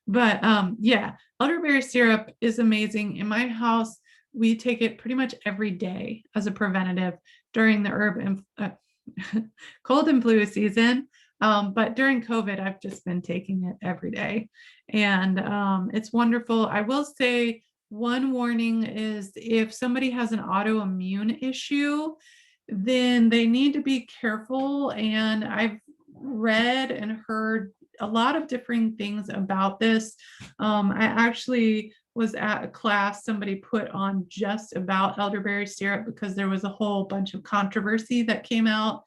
But yeah, elderberry syrup is amazing. In my house, we take it pretty much every day as a preventative during the cold and flu season. But during COVID, I've just been taking it every day. And it's wonderful. I will say one warning is if somebody has an autoimmune issue, then they need to be careful. And I've read and heard a lot of different things about this. I actually was at a class somebody put on just about elderberry syrup because there was a whole bunch of controversy that came out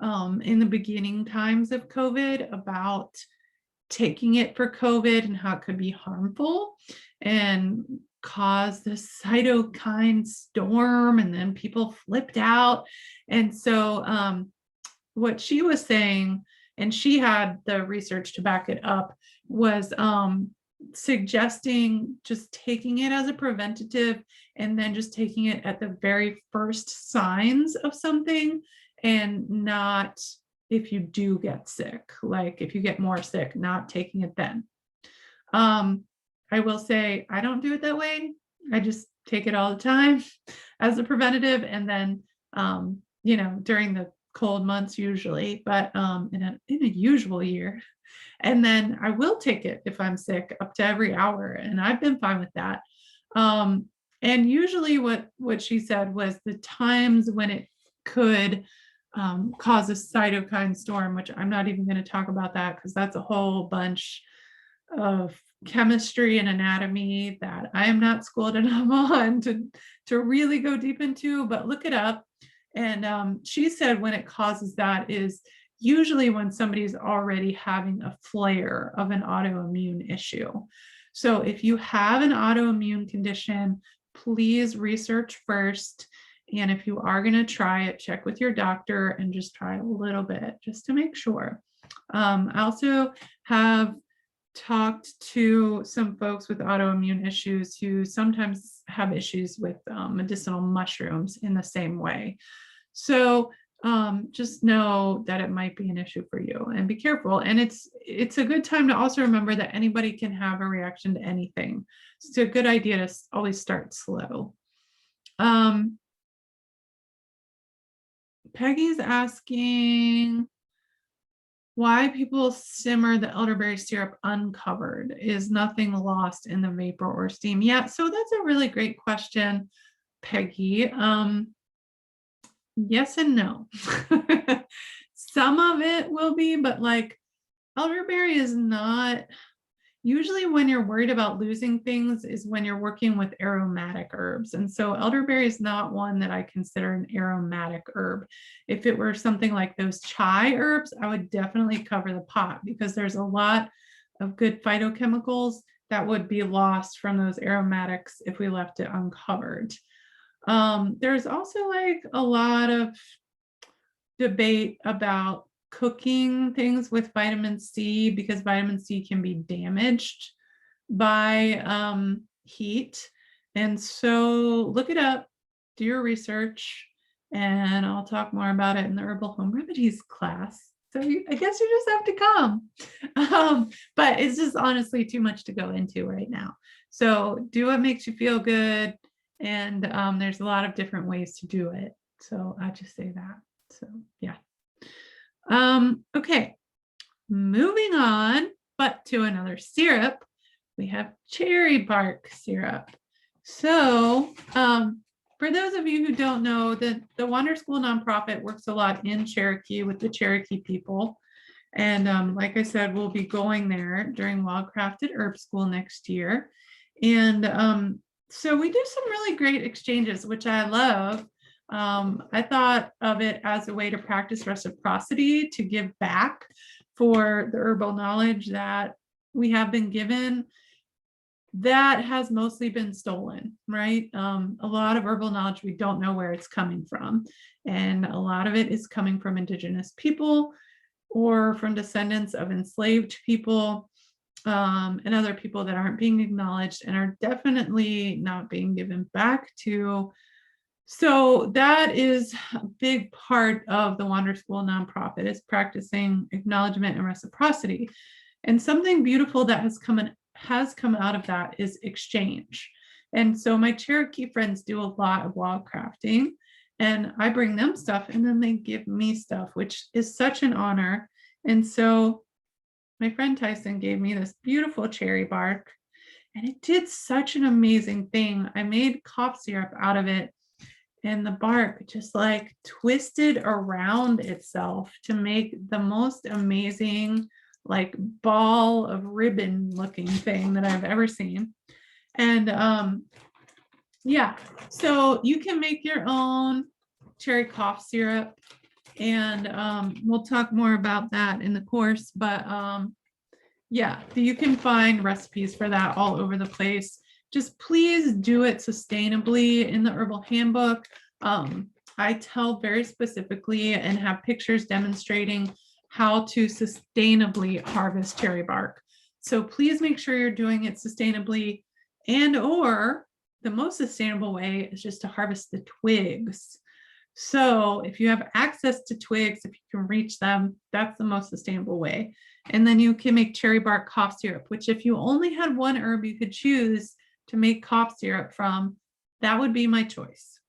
in the beginning times of COVID about taking it for COVID and how it could be harmful and cause this cytokine storm, and then people flipped out. And so what she was saying, and she had the research to back it up, was suggesting just taking it as a preventative and then just taking it at the very first signs of something, and not if you do get sick, like if you get more sick, not taking it then. I will say I don't do it that way. I just take it all the time as a preventative, and then you know, during the cold months usually, but in a usual year. And then I will take it if I'm sick up to every hour, and I've been fine with that. And usually what she said was the times when it could cause a cytokine storm, which I'm not even going to talk about that because that's a whole bunch of chemistry and anatomy that I am not schooled enough on to really go deep into, but look it up. And she said when it causes that is usually when somebody's already having a flare of an autoimmune issue. So if you have an autoimmune condition, please research first. And if you are going to try it, check with your doctor and just try a little bit just to make sure. I also have talked to some folks with autoimmune issues who sometimes have issues with medicinal mushrooms in the same way. So just know that it might be an issue for you, and be careful. And it's a good time to also remember that anybody can have a reaction to anything. So it's a good idea to always start slow. Peggy's asking why people simmer the elderberry syrup uncovered. Is nothing lost in the vapor or steam? Yeah, so that's a really great question, Peggy. Yes and no. Some of it will be, but like elderberry is not. Usually when you're worried about losing things is when you're working with aromatic herbs. And so elderberry is not one that I consider an aromatic herb. If it were something like those chai herbs, I would definitely cover the pot because there's a lot of good phytochemicals that would be lost from those aromatics if we left it uncovered. There's also like a lot of debate about cooking things with vitamin C because vitamin C can be damaged by heat. And so look it up, do your research, and I'll talk more about it in the Herbal Home Remedies class. So I guess you just have to come. But it's just honestly too much to go into right now. So do what makes you feel good. And there's a lot of different ways to do it. So I just say that. So yeah. Okay, moving on, but to another syrup, we have cherry bark syrup. So for those of you who don't know, the Wander School nonprofit works a lot in Cherokee with the Cherokee people. And like I said, we'll be going there during Wildcraft at Herb School next year. And so we do some really great exchanges, which I love. I thought of it as a way to practice reciprocity, to give back for the herbal knowledge that we have been given that has mostly been stolen, right? A lot of herbal knowledge, we don't know where it's coming from. And a lot of it is coming from indigenous people or from descendants of enslaved people and other people that aren't being acknowledged and are definitely not being given back to. So that is a big part of the Wander School nonprofit, is practicing acknowledgement and reciprocity. And something beautiful that has come out of that is exchange. And so my Cherokee friends do a lot of wildcrafting, and I bring them stuff and then they give me stuff, which is such an honor. And so my friend Tyson gave me this beautiful cherry bark, and it did such an amazing thing. I made cough syrup out of it, and the bark just like twisted around itself to make the most amazing like ball of ribbon looking thing that I've ever seen. And yeah, so you can make your own cherry cough syrup, and we'll talk more about that in the course, but yeah, you can find recipes for that all over the place. Just please do it sustainably. In the herbal handbook, I tell very specifically and have pictures demonstrating how to sustainably harvest cherry bark. So please make sure you're doing it sustainably, and or the most sustainable way is just to harvest the twigs. So if you have access to twigs, if you can reach them, that's the most sustainable way. And then you can make cherry bark cough syrup, which if you only had one herb you could choose to make cough syrup from, that would be my choice.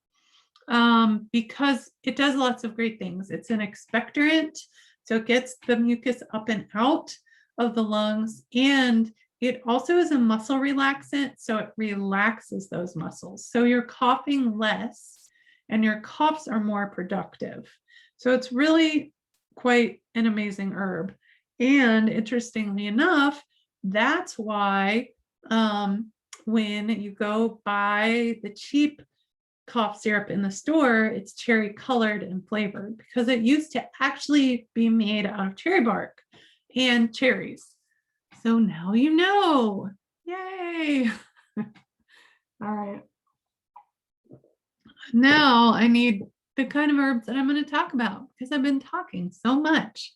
Because it does lots of great things. It's an expectorant, so it gets the mucus up and out of the lungs, and it also is a muscle relaxant, so it relaxes those muscles. So you're coughing less and your coughs are more productive. So it's really quite an amazing herb. And interestingly enough, that's why when you go buy the cheap cough syrup in the store, it's cherry colored and flavored, because it used to actually be made out of cherry bark and cherries. So now you know. Yay. All right. Now I need the kind of herbs that I'm going to talk about, because I've been talking so much.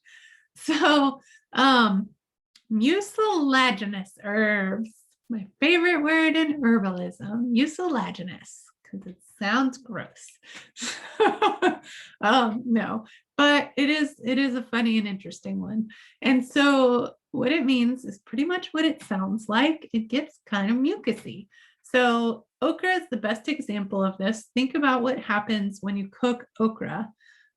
So mucilaginous herbs, my favorite word in herbalism, mucilaginous, because it sounds gross. No, but it is a funny and interesting one. And so what it means is pretty much what it sounds like. It gets kind of mucusy. So okra is the best example of this. Think about what happens when you cook okra,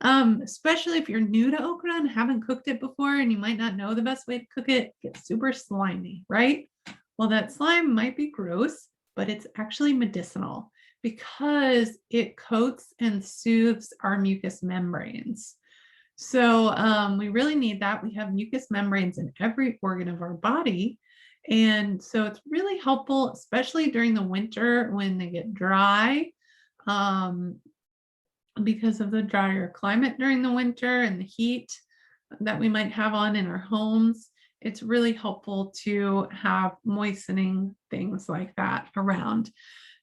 especially if you're new to okra and haven't cooked it before, and you might not know the best way to cook it. It gets super slimy, right? Well, that slime might be gross, but it's actually medicinal because it coats and soothes our mucous membranes. So we really need that. We have mucous membranes in every organ of our body. And so it's really helpful, especially during the winter when they get dry, because of the drier climate during the winter and the heat that we might have on in our homes. It's really helpful to have moistening things like that around.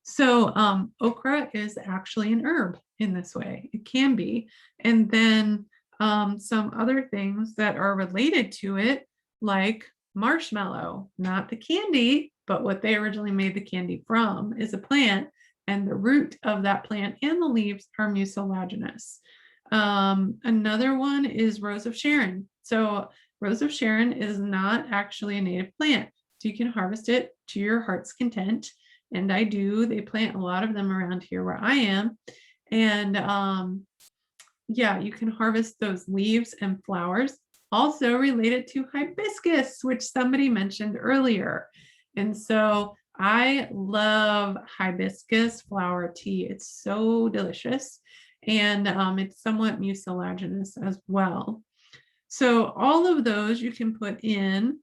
So okra is actually an herb in this way. It can be. And then some other things that are related to it, like marshmallow, not the candy, but what they originally made the candy from, is a plant, and the root of that plant and the leaves are mucilaginous. Another one is Rose of Sharon. So Rose of Sharon is not actually a native plant. So you can harvest it to your heart's content. And I do. They plant a lot of them around here where I am. And yeah, you can harvest those leaves and flowers. Also related to hibiscus, which somebody mentioned earlier. And so I love hibiscus flower tea. It's so delicious. And it's somewhat mucilaginous as well. So all of those you can put in.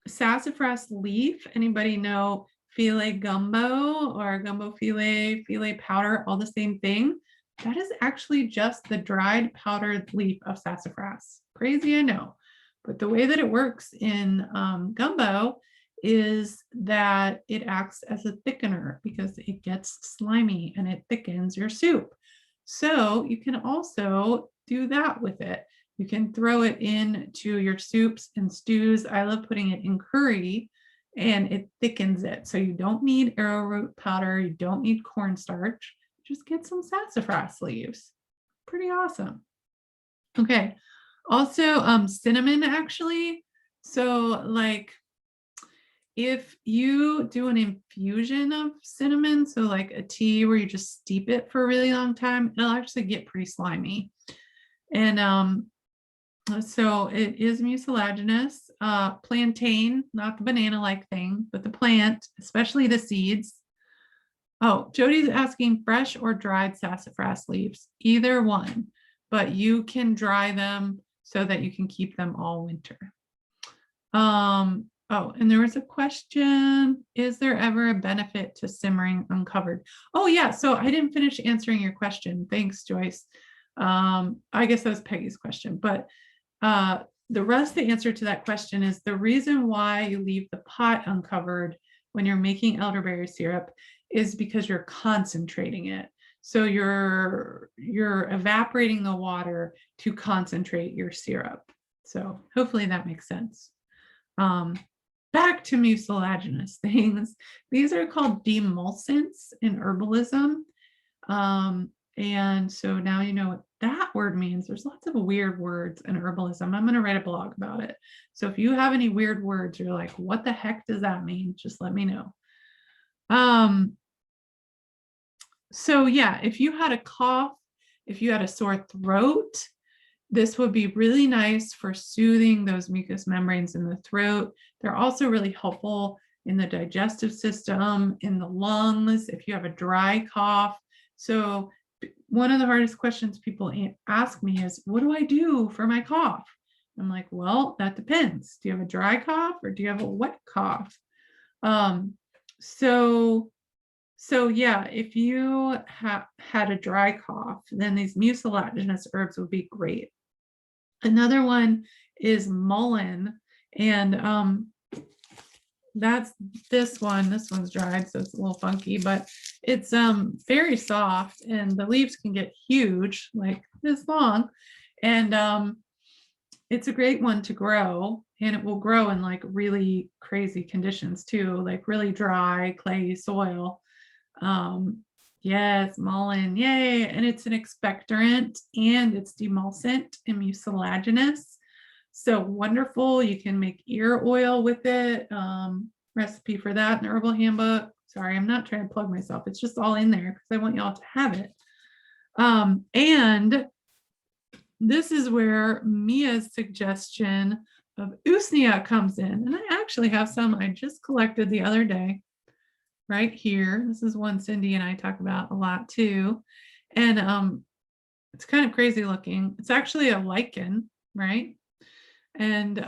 Sassafras leaf, anybody know filet gumbo or gumbo filet powder, all the same thing? That is actually just the dried powdered leaf of sassafras. Crazy, I know. But the way that it works in gumbo is that it acts as a thickener because it gets slimy and it thickens your soup. So you can also do that with it. You can throw it into your soups and stews. I love putting it in curry and it thickens it. So you don't need arrowroot powder. You don't need cornstarch. Just get some sassafras leaves. Pretty awesome. Okay. Also, cinnamon actually. So like if you do an infusion of cinnamon, so like a tea where you just steep it for a really long time, it'll actually get pretty slimy. And so it is mucilaginous. Plantain, not the banana-like thing, but the plant, especially the seeds. Oh, Jody's asking fresh or dried sassafras leaves, either one, but you can dry them so that you can keep them all winter. Oh, and there was a question, is there ever a benefit to simmering uncovered? Oh yeah, so I didn't finish answering your question. Thanks, Joyce. I guess that was Peggy's question, but the rest, the answer to that question is the reason why you leave the pot uncovered when you're making elderberry syrup is because you're concentrating it. So you're evaporating the water to concentrate your syrup. So hopefully that makes sense. Back to mucilaginous things. These are called demulcents in herbalism. And so now you know what that word means. There's lots of weird words in herbalism. I'm going to write a blog about it. So if you have any weird words, you're like, what the heck does that mean? Just let me know. So yeah, if you had a cough, if you had a sore throat, this would be really nice for soothing those mucous membranes in the throat. They're also really helpful in the digestive system, in the lungs, if you have a dry cough. So one of the hardest questions people ask me is, what do I do for my cough? I'm like, well, that depends. Do you have a dry cough or do you have a wet cough? So yeah, if you had a dry cough, then these mucilaginous herbs would be great. Another one is mullein, and that's this one. This one's dried, so it's a little funky, but it's very soft, and the leaves can get huge, like this long, and it's a great one to grow, and it will grow in like really crazy conditions too, like really dry, clayey soil. Yes, mullein, yay. And it's an expectorant and it's demulcent and mucilaginous. So wonderful. You can make ear oil with it. Recipe for that in the Herbal Handbook. Sorry, I'm not trying to plug myself. It's just all in there because I want y'all to have it. And this is where Mia's suggestion of usnea comes in. And I actually have some I just collected the other day. Right here. This is one Cindy and I talk about a lot too. And it's kind of crazy looking. It's actually a lichen, right? And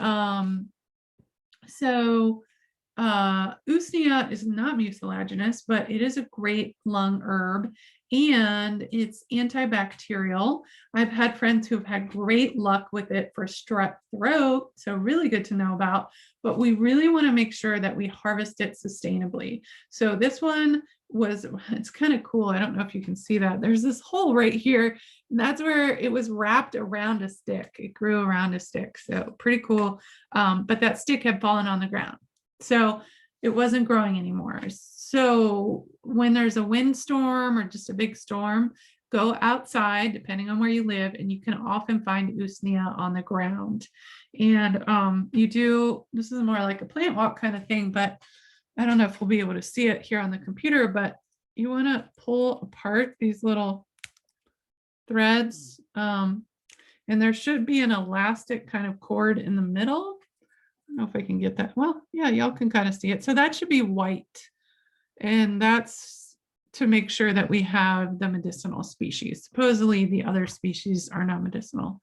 usnea is not mucilaginous, but it is a great lung herb and it's antibacterial. I've had friends who've had great luck with it for strep throat, so really good to know about, but we really want to make sure that we harvest it sustainably. So this one it's kind of cool. I don't know if you can see that. There's this hole right here, and that's where it was wrapped around a stick. It grew around a stick, so pretty cool. But that stick had fallen on the ground. So it wasn't growing anymore. So when there's a windstorm or just a big storm, go outside, depending on where you live, and you can often find usnea on the ground. And this is more like a plant walk kind of thing, but I don't know if we'll be able to see it here on the computer, but you want to pull apart these little threads. And there should be an elastic kind of cord in the middle. I don't know if I can get that. Well, yeah, y'all can kind of see it. So that should be white. And that's to make sure that we have the medicinal species. Supposedly the other species are not medicinal.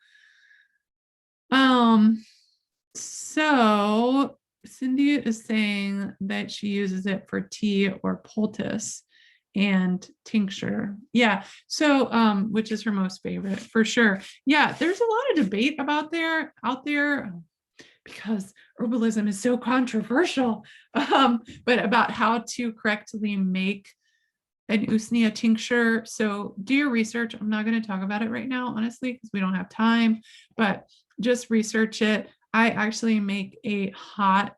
So Cindy is saying that she uses it for tea or poultice and tincture. Yeah. So, which is her most favorite for sure. Yeah. There's a lot of debate out there because herbalism is so controversial, but about how to correctly make an usnea tincture. So do your research. I'm not going to talk about it right now, honestly, because we don't have time, but just research it. I actually make a hot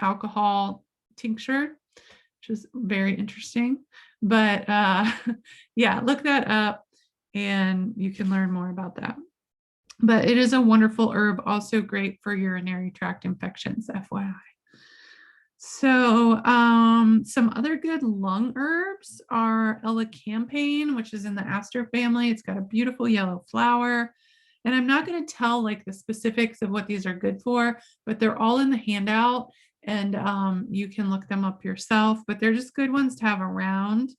alcohol tincture, which is very interesting. But yeah, look that up and you can learn more about that. But it is a wonderful herb, also great for urinary tract infections, FYI. So some other good lung herbs are elecampane, which is in the aster family. It's got a beautiful yellow flower. And I'm not going to tell like the specifics of what these are good for, but they're all in the handout and you can look them up yourself, but they're just good ones to have around.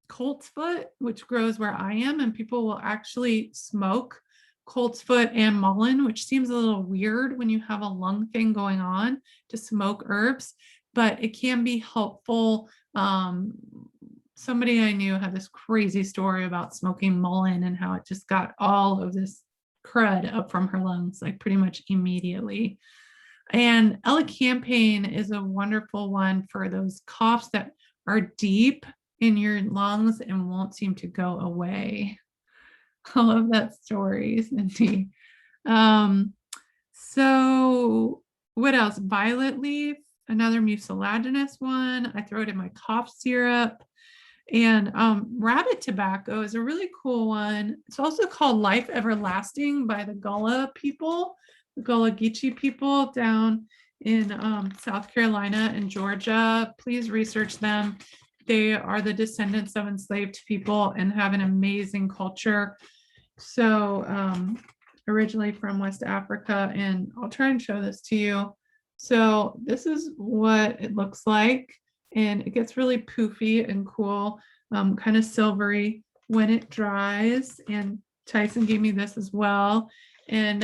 Coltsfoot, which grows where I am, and people will actually smoke coltsfoot and mullein, which seems a little weird when you have a lung thing going on to smoke herbs, but it can be helpful. Somebody I knew had this crazy story about smoking mullein and how it just got all of this crud up from her lungs, like pretty much immediately. And elecampane is a wonderful one for those coughs that are deep in your lungs and won't seem to go away. I love that story, Cindy. So what else? Violet leaf, another mucilaginous one. I throw it in my cough syrup. And rabbit tobacco is a really cool one. It's also called Life Everlasting by the Gullah people, the Gullah Geechee people down in South Carolina and Georgia. Please research them. They are the descendants of enslaved people and have an amazing culture. So originally from West Africa, and I'll try and show this to you. So this is what it looks like. And it gets really poofy and cool, kind of silvery when it dries. And Tyson gave me this as well. And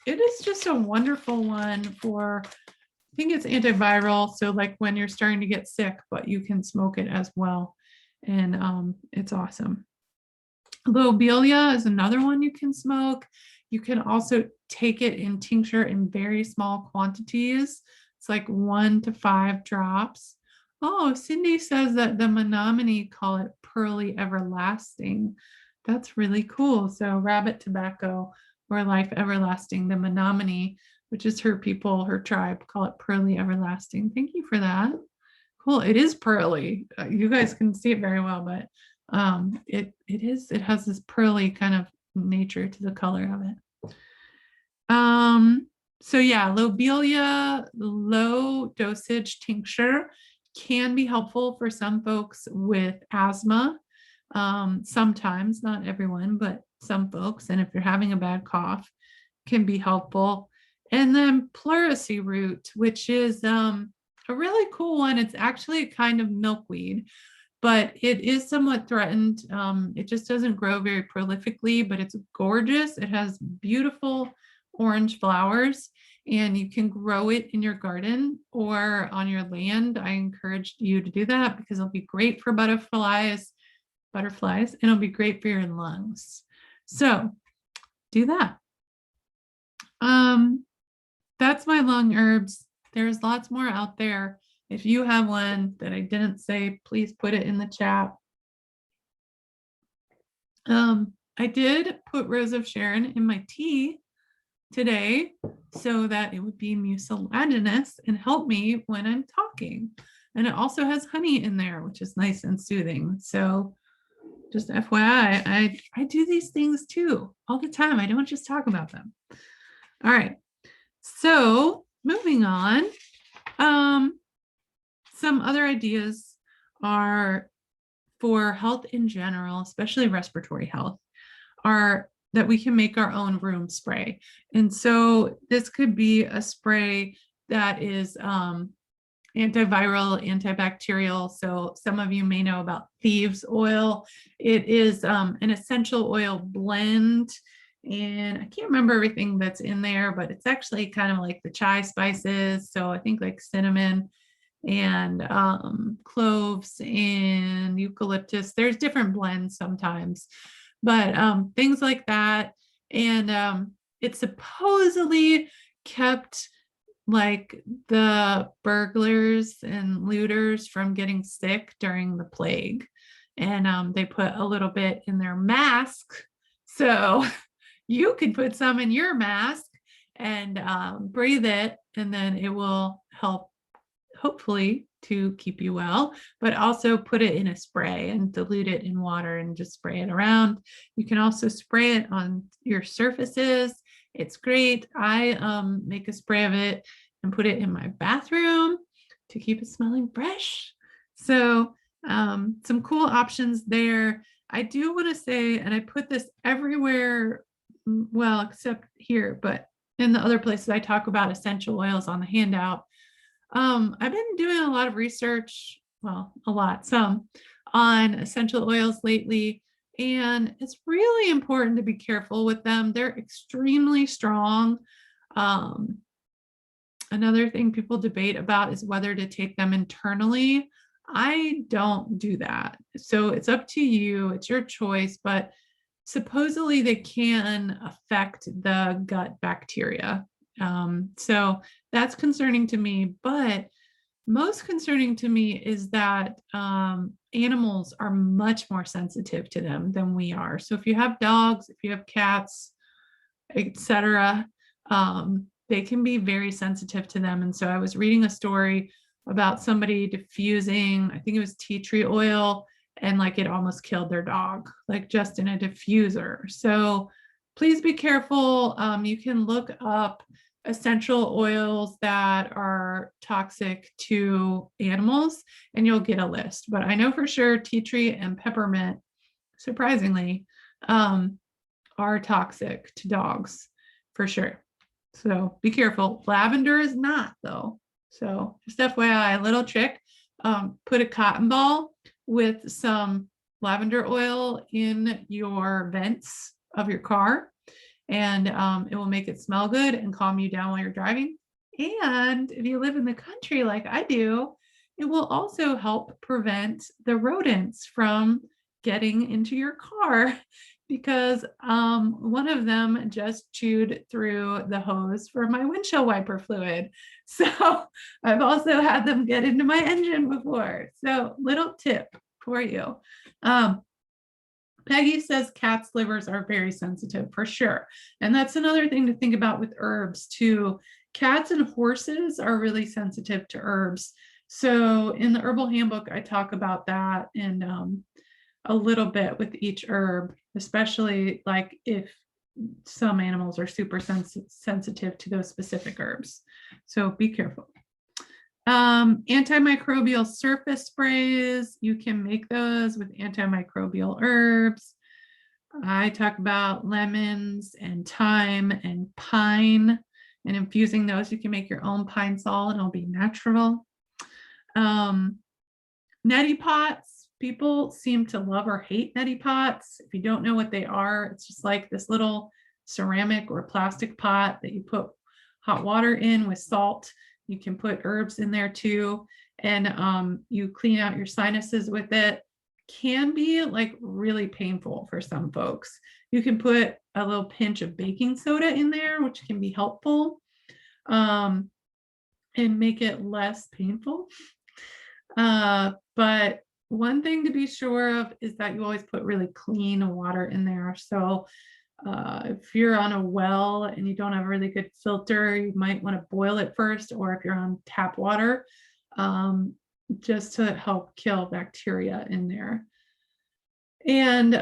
it is just a wonderful one for, I think it's antiviral. So like when you're starting to get sick, but you can smoke it as well. And it's awesome. Lobelia is another one you can smoke. You can also take it in tincture in very small quantities. It's like 1 to 5 drops. Oh, Cindy says that the Menominee call it pearly everlasting. That's really cool. So rabbit tobacco or Life Everlasting, the Menominee, which is her people, her tribe, call it pearly everlasting. Thank you for that. Cool. It is pearly. You guys can see it very well, but it has this pearly kind of nature to the color of it. So yeah, lobelia, low dosage tincture can be helpful for some folks with asthma. Sometimes, not everyone, but some folks. And if you're having a bad cough, can be helpful. And then pleurisy root, which is a really cool one. It's actually a kind of milkweed, but it is somewhat threatened. It just doesn't grow very prolifically, but it's gorgeous. It has beautiful orange flowers, and you can grow it in your garden or on your land. I encourage you to do that because it'll be great for butterflies, and it'll be great for your lungs. So do that. That's my lung herbs. There's lots more out there. If you have one that I didn't say, please put it in the chat. I did put Rose of Sharon in my tea today so that it would be mucilaginous and help me when I'm talking. And it also has honey in there, which is nice and soothing. So just FYI, I do these things too all the time. I don't just talk about them. All right. So moving on, some other ideas are for health in general, especially respiratory health, are that we can make our own room spray. And so this could be a spray that is antiviral, antibacterial. So some of you may know about thieves oil. It is an essential oil blend. And I can't remember everything that's in there, but it's actually kind of like the chai spices. So I think like cinnamon and cloves and eucalyptus. There's different blends sometimes, but things like that. And it supposedly kept like the burglars and looters from getting sick during the plague. And they put a little bit in their mask. So you could put some in your mask and breathe it, and then it will help, hopefully, to keep you well, but also put it in a spray and dilute it in water and just spray it around. You can also spray it on your surfaces. It's great. I make a spray of it and put it in my bathroom to keep it smelling fresh. So some cool options there. I do want to say, and I put this everywhere, well, except here, but in the other places I talk about essential oils on the handout. I've been doing a lot of research, well, some on essential oils lately, and it's really important to be careful with them. They're extremely strong. Another thing people debate about is whether to take them internally. I don't do that. So it's up to you. It's your choice, but supposedly they can affect the gut bacteria. So that's concerning to me, but most concerning to me is that animals are much more sensitive to them than we are. So if you have dogs, if you have cats, etc., they can be very sensitive to them. And so I was reading a story about somebody diffusing, I think it was tea tree oil, and like it almost killed their dog, like just in a diffuser. So please be careful. You can look up essential oils that are toxic to animals and you'll get a list. But I know for sure tea tree and peppermint, surprisingly, are toxic to dogs for sure. So be careful. Lavender is not, though. So just FYI, a little trick. Put a cotton ball with some lavender oil in your vents of your car, and it will make it smell good and calm you down while you're driving. And if you live in the country like I do, it will also help prevent the rodents from getting into your car, because one of them just chewed through the hose for my windshield wiper fluid. So I've also had them get into my engine before. So little tip for you. Peggy says cats' livers are very sensitive for sure. And that's another thing to think about with herbs too. Cats and horses are really sensitive to herbs. So in the herbal handbook, I talk about that and a little bit with each herb, especially like if some animals are super sensitive to those specific herbs. So be careful. Antimicrobial surface sprays, you can make those with antimicrobial herbs. I talk about lemons and thyme and pine, and infusing those. You can make your own pine salt and it'll be natural. Neti pots, people seem to love or hate neti pots. If you don't know what they are, it's just like this little ceramic or plastic pot that you put hot water in with salt. You can put herbs in there too, and you clean out your sinuses with it. Can be like really painful for some folks. You can put a little pinch of baking soda in there, which can be helpful, and make it less painful. But one thing to be sure of is that you always put really clean water in there. So if you're on a well and you don't have a really good filter, you might want to boil it first, or if you're on tap water, just to help kill bacteria in there. And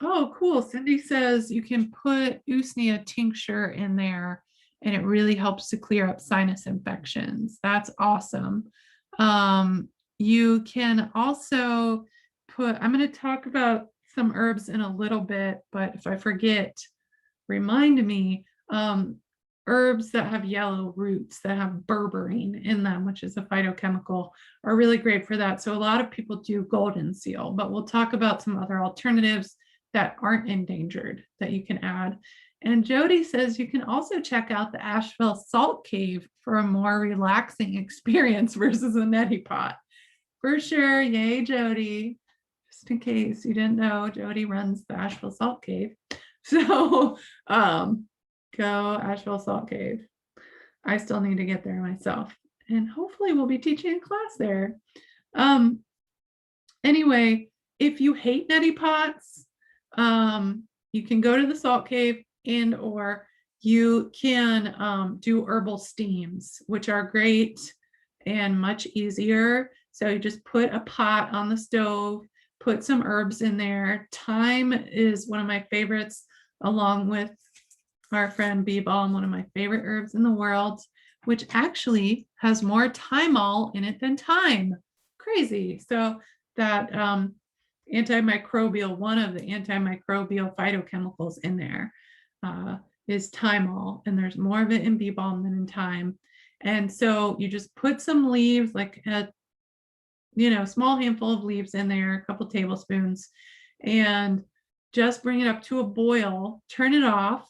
oh, cool. Cindy says you can put usnea tincture in there and it really helps to clear up sinus infections. That's awesome. You can also put, I'm going to talk about some herbs in a little bit, but if I forget, remind me. Herbs that have yellow roots that have berberine in them, which is a phytochemical, are really great for that. So a lot of people do golden seal, but we'll talk about some other alternatives that aren't endangered that you can add. And Jody says you can also check out the Asheville Salt Cave for a more relaxing experience versus a neti pot. For sure. Yay, Jody. Just in case you didn't know, Jody runs the Asheville Salt Cave. So go Asheville Salt Cave. I still need to get there myself. And hopefully we'll be teaching a class there. Anyway, if you hate neti pots, you can go to the salt cave and or you can do herbal steams, which are great and much easier. So you just put a pot on the stove, put some herbs in there. Thyme is one of my favorites, along with our friend bee balm, one of my favorite herbs in the world, which actually has more thymol in it than thyme. Crazy. So that antimicrobial, one of the antimicrobial phytochemicals in there is thymol, and there's more of it in bee balm than in thyme. And so you just put some leaves, like a small handful of leaves in there, a couple tablespoons, and just bring it up to a boil, turn it off,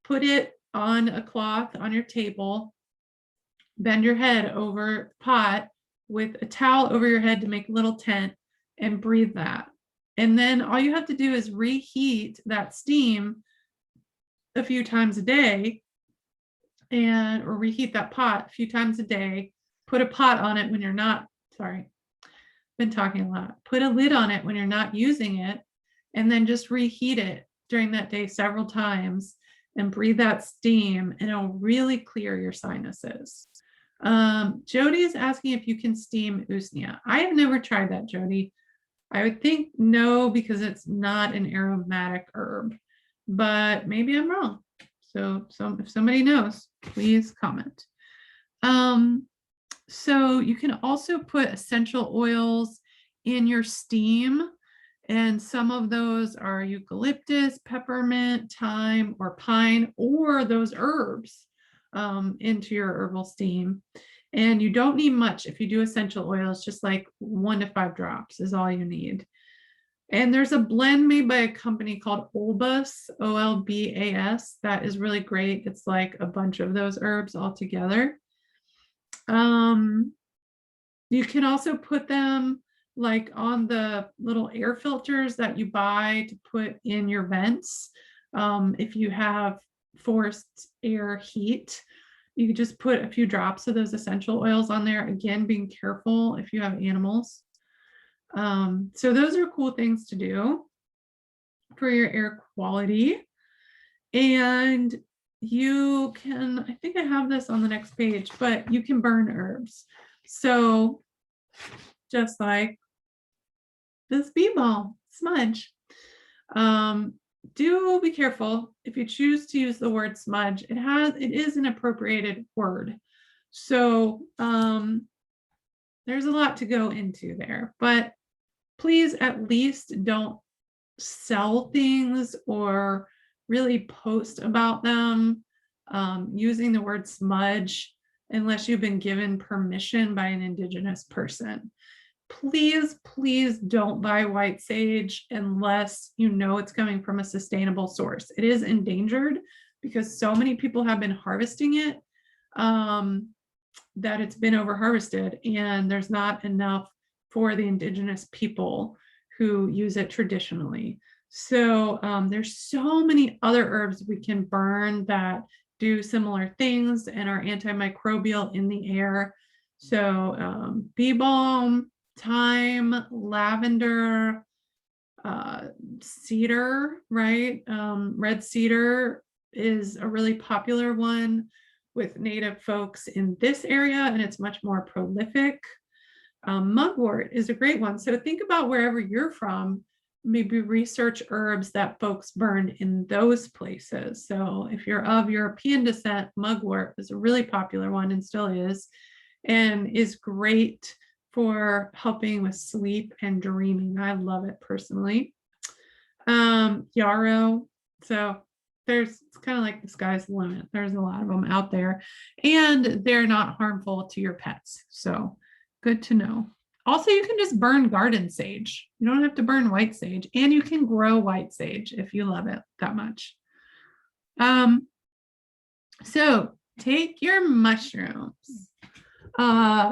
put it on a cloth on your table, bend your head over the pot with a towel over your head to make a little tent, and breathe that. And then all you have to do is reheat that steam a few times a day, or reheat that pot a few times a day. Put a pot on it when you're not, sorry, been talking a lot. Put a lid on it when you're not using it, and then just reheat it during that day several times and breathe that steam, and it'll really clear your sinuses. Jody is asking if you can steam usnea. I have never tried that, Jody. I would think no, because it's not an aromatic herb, but maybe I'm wrong. So if somebody knows, please comment. So you can also put essential oils in your steam, and some of those are eucalyptus, peppermint, thyme, or pine, or those herbs into your herbal steam. And you don't need much if you do essential oils, just like 1 to 5 drops is all you need. And there's a blend made by a company called Olbas, Olbas, that is really great. It's like a bunch of those herbs all together. You can also put them like on the little air filters that you buy to put in your vents. If you have forced air heat, you can just put a few drops of those essential oils on there. Again, being careful if you have animals. So those are cool things to do for your air quality. And you can, I think I have this on the next page, but you can burn herbs. So just like this bee balm smudge. Do be careful if you choose to use the word smudge. It is an appropriated word. So there's a lot to go into there, but please at least don't sell things or really post about them using the word smudge unless you've been given permission by an Indigenous person. Please, please don't buy white sage unless you know it's coming from a sustainable source. It is endangered because so many people have been harvesting it that it's been over harvested, and there's not enough for the Indigenous people who use it traditionally. So there's so many other herbs we can burn that do similar things and are antimicrobial in the air. So bee balm, thyme, lavender, cedar, right? Red cedar is a really popular one with Native folks in this area, and it's much more prolific. Mugwort is a great one. So think about wherever you're from, maybe research herbs that folks burned in those places. So if you're of European descent, mugwort is a really popular one and still is, and is great for helping with sleep and dreaming. I love it personally. Yarrow. So it's kind of like the sky's the limit. There's a lot of them out there, and they're not harmful to your pets. So good to know. Also, you can just burn garden sage. You don't have to burn white sage, and you can grow white sage if you love it that much. So take your mushrooms.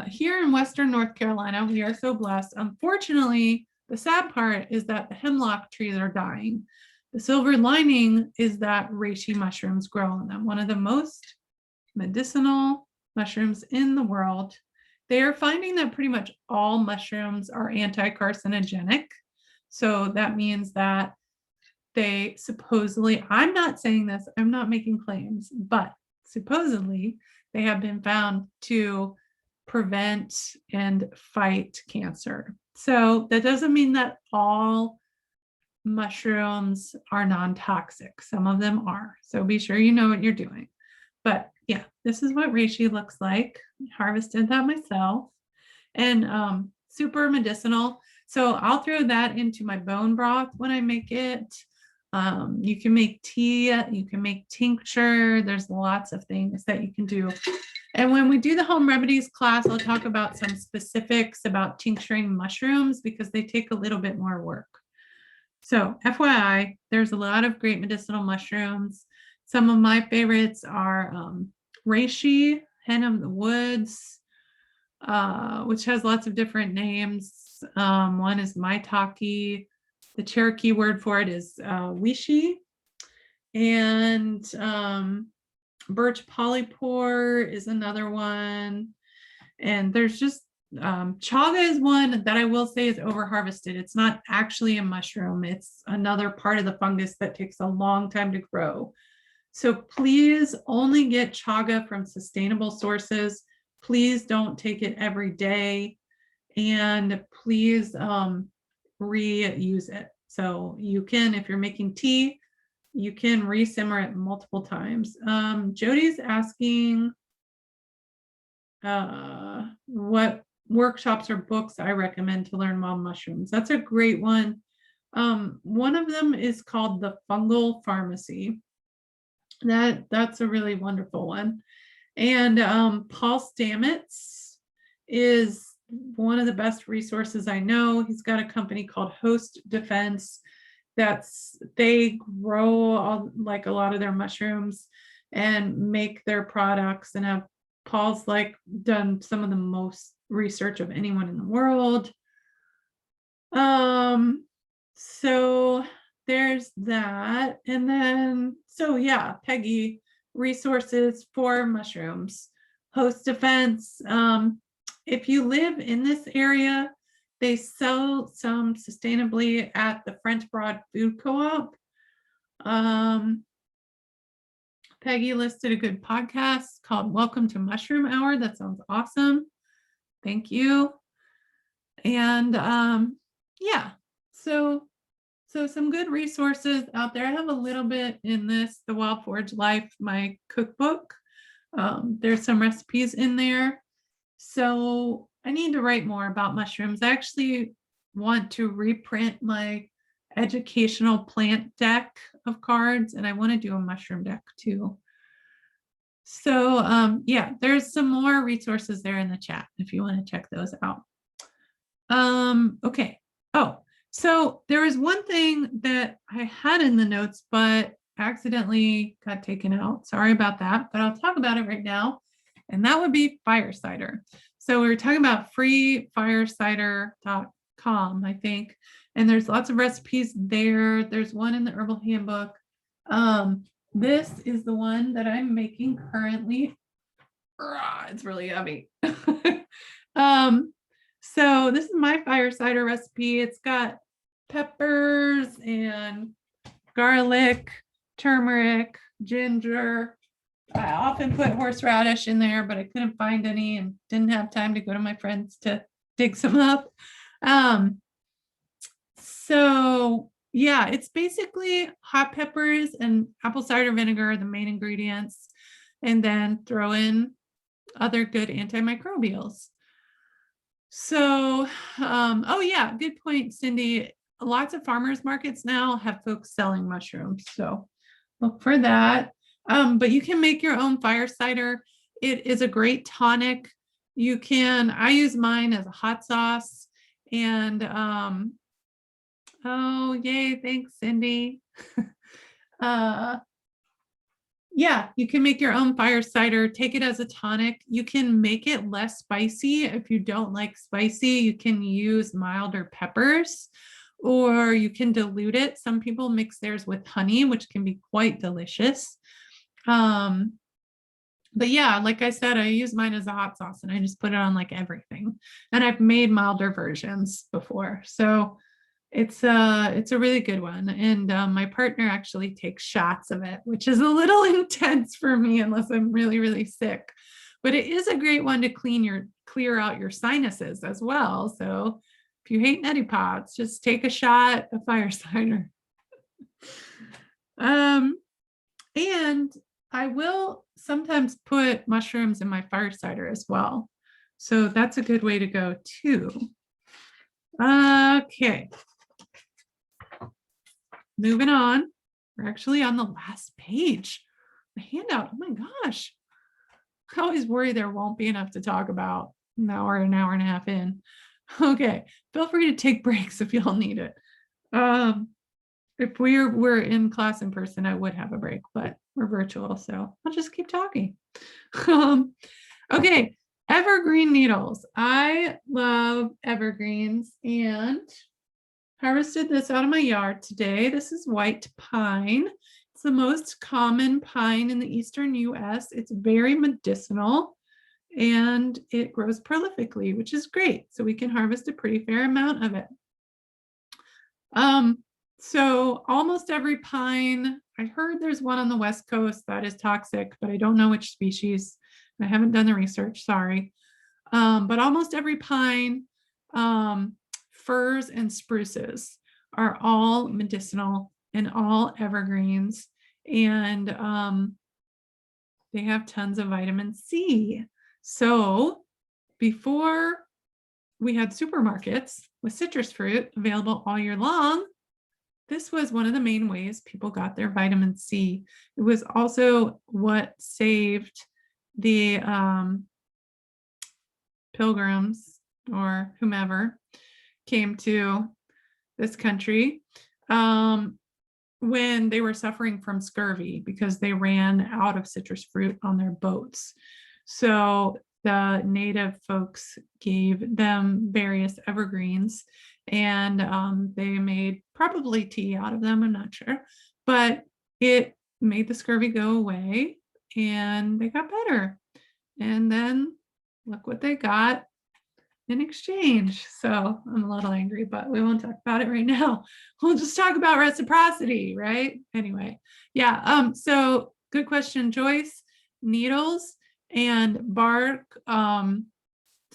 Here in Western North Carolina, we are so blessed. Unfortunately, the sad part is that the hemlock trees are dying. The silver lining is that reishi mushrooms grow on them, one of the most medicinal mushrooms in the world. They are finding that pretty much all mushrooms are anti-carcinogenic. So that means that they supposedly, I'm not saying this, I'm not making claims, but supposedly they have been found to prevent and fight cancer. So that doesn't mean that all mushrooms are non-toxic. Some of them are. So be sure you know what you're doing. But yeah, this is what reishi looks like. I harvested that myself, and super medicinal. So I'll throw that into my bone broth when I make it. You can make tea, you can make tincture. There's lots of things that you can do. And when we do the home remedies class, I'll talk about some specifics about tincturing mushrooms because they take a little bit more work. So FYI, there's a lot of great medicinal mushrooms. Some of my favorites are reishi, hen of the woods, which has lots of different names. One is maitake. The Cherokee word for it is wishi. And birch polypore is another one. And there's just chaga is one that I will say is over harvested. It's not actually a mushroom. It's another part of the fungus that takes a long time to grow. So please only get chaga from sustainable sources. Please don't take it every day. And please reuse it. So you can, if you're making tea, you can re-simmer it multiple times. Jody's asking what workshops or books I recommend to learn wild mushrooms. That's a great one. One of them is called The Fungal Pharmacy. That's a really wonderful one. And Paul Stamets is one of the best resources I know. He's got a company called Host Defense. They grow like a lot of their mushrooms and make their products, and have Paul's like done some of the most research of anyone in the world. So there's that. And then, so yeah, Peggy, resources for mushrooms, Host Defense. If you live in this area, they sell some sustainably at the French Broad Food Co-op. Peggy listed a good podcast called Welcome to Mushroom Hour. That sounds awesome. Thank you. And yeah, so some good resources out there. I have a little bit in this, the Wild Forage Life, my cookbook. There's some recipes in there. So I need to write more about mushrooms. I actually want to reprint my educational plant deck of cards, and I want to do a mushroom deck too. So yeah, there's some more resources there in the chat if you want to check those out. Okay. Oh, so there was one thing that I had in the notes, but accidentally got taken out. Sorry about that, but I'll talk about it right now. And that would be fire cider. So we were talking about freefirecider.com, I think. And there's lots of recipes there. There's one in the Herbal Handbook. This is the one that I'm making currently. It's really yummy. So this is my fire cider recipe. It's got peppers and garlic, turmeric, ginger. I often put horseradish in there, but I couldn't find any and didn't have time to go to my friends to dig some up. So yeah, it's basically hot peppers and apple cider vinegar are the main ingredients, and then throw in other good antimicrobials. So, oh yeah, good point, Cindy. Lots of farmers markets now have folks selling mushrooms, so look for that. But you can make your own fire cider. It is a great tonic. You can, I use mine as a hot sauce, and oh yay, thanks, Cindy. Yeah, you can make your own fire cider, take it as a tonic. You can make it less spicy. If you don't like spicy, you can use milder peppers, or you can dilute it. Some people mix theirs with honey, which can be quite delicious. But yeah, like I said, I use mine as a hot sauce and I just put it on like everything. And I've made milder versions before. So it's a really good one. And my partner actually takes shots of it, which is a little intense for me unless I'm really, really sick. But it is a great one to clear out your sinuses as well. So if you hate neti pots, just take a shot of fire cider. And I will sometimes put mushrooms in my fire cider as well. So that's a good way to go too. Okay. Moving on. We're actually on the last page. The handout. Oh my gosh. I always worry there won't be enough to talk about an hour and a half in. Okay. Feel free to take breaks if y'all need it. If we're in class in person, I would have a break, but we're virtual, so I'll just keep talking. Okay, evergreen needles. I love evergreens and harvested this out of my yard today. This is white pine. It's the most common pine in the eastern US. It's very medicinal and it grows prolifically, which is great. So we can harvest a pretty fair amount of it. So almost every pine, I heard there's one on the West Coast that is toxic, but I don't know which species. I haven't done the research, sorry. But almost every pine, firs and spruces are all medicinal and all evergreens. And they have tons of vitamin C. So before we had supermarkets with citrus fruit available all year long, this was one of the main ways people got their vitamin C. It was also what saved the pilgrims or whomever came to this country when they were suffering from scurvy because they ran out of citrus fruit on their boats. So the native folks gave them various evergreens and they made probably tea out of them, I'm not sure, but it made the scurvy go away and they got better. And then look what they got in exchange. So I'm a little angry, but we won't talk about it right now. We'll just talk about reciprocity, right? Anyway, yeah. So good question, Joyce. Needles and bark.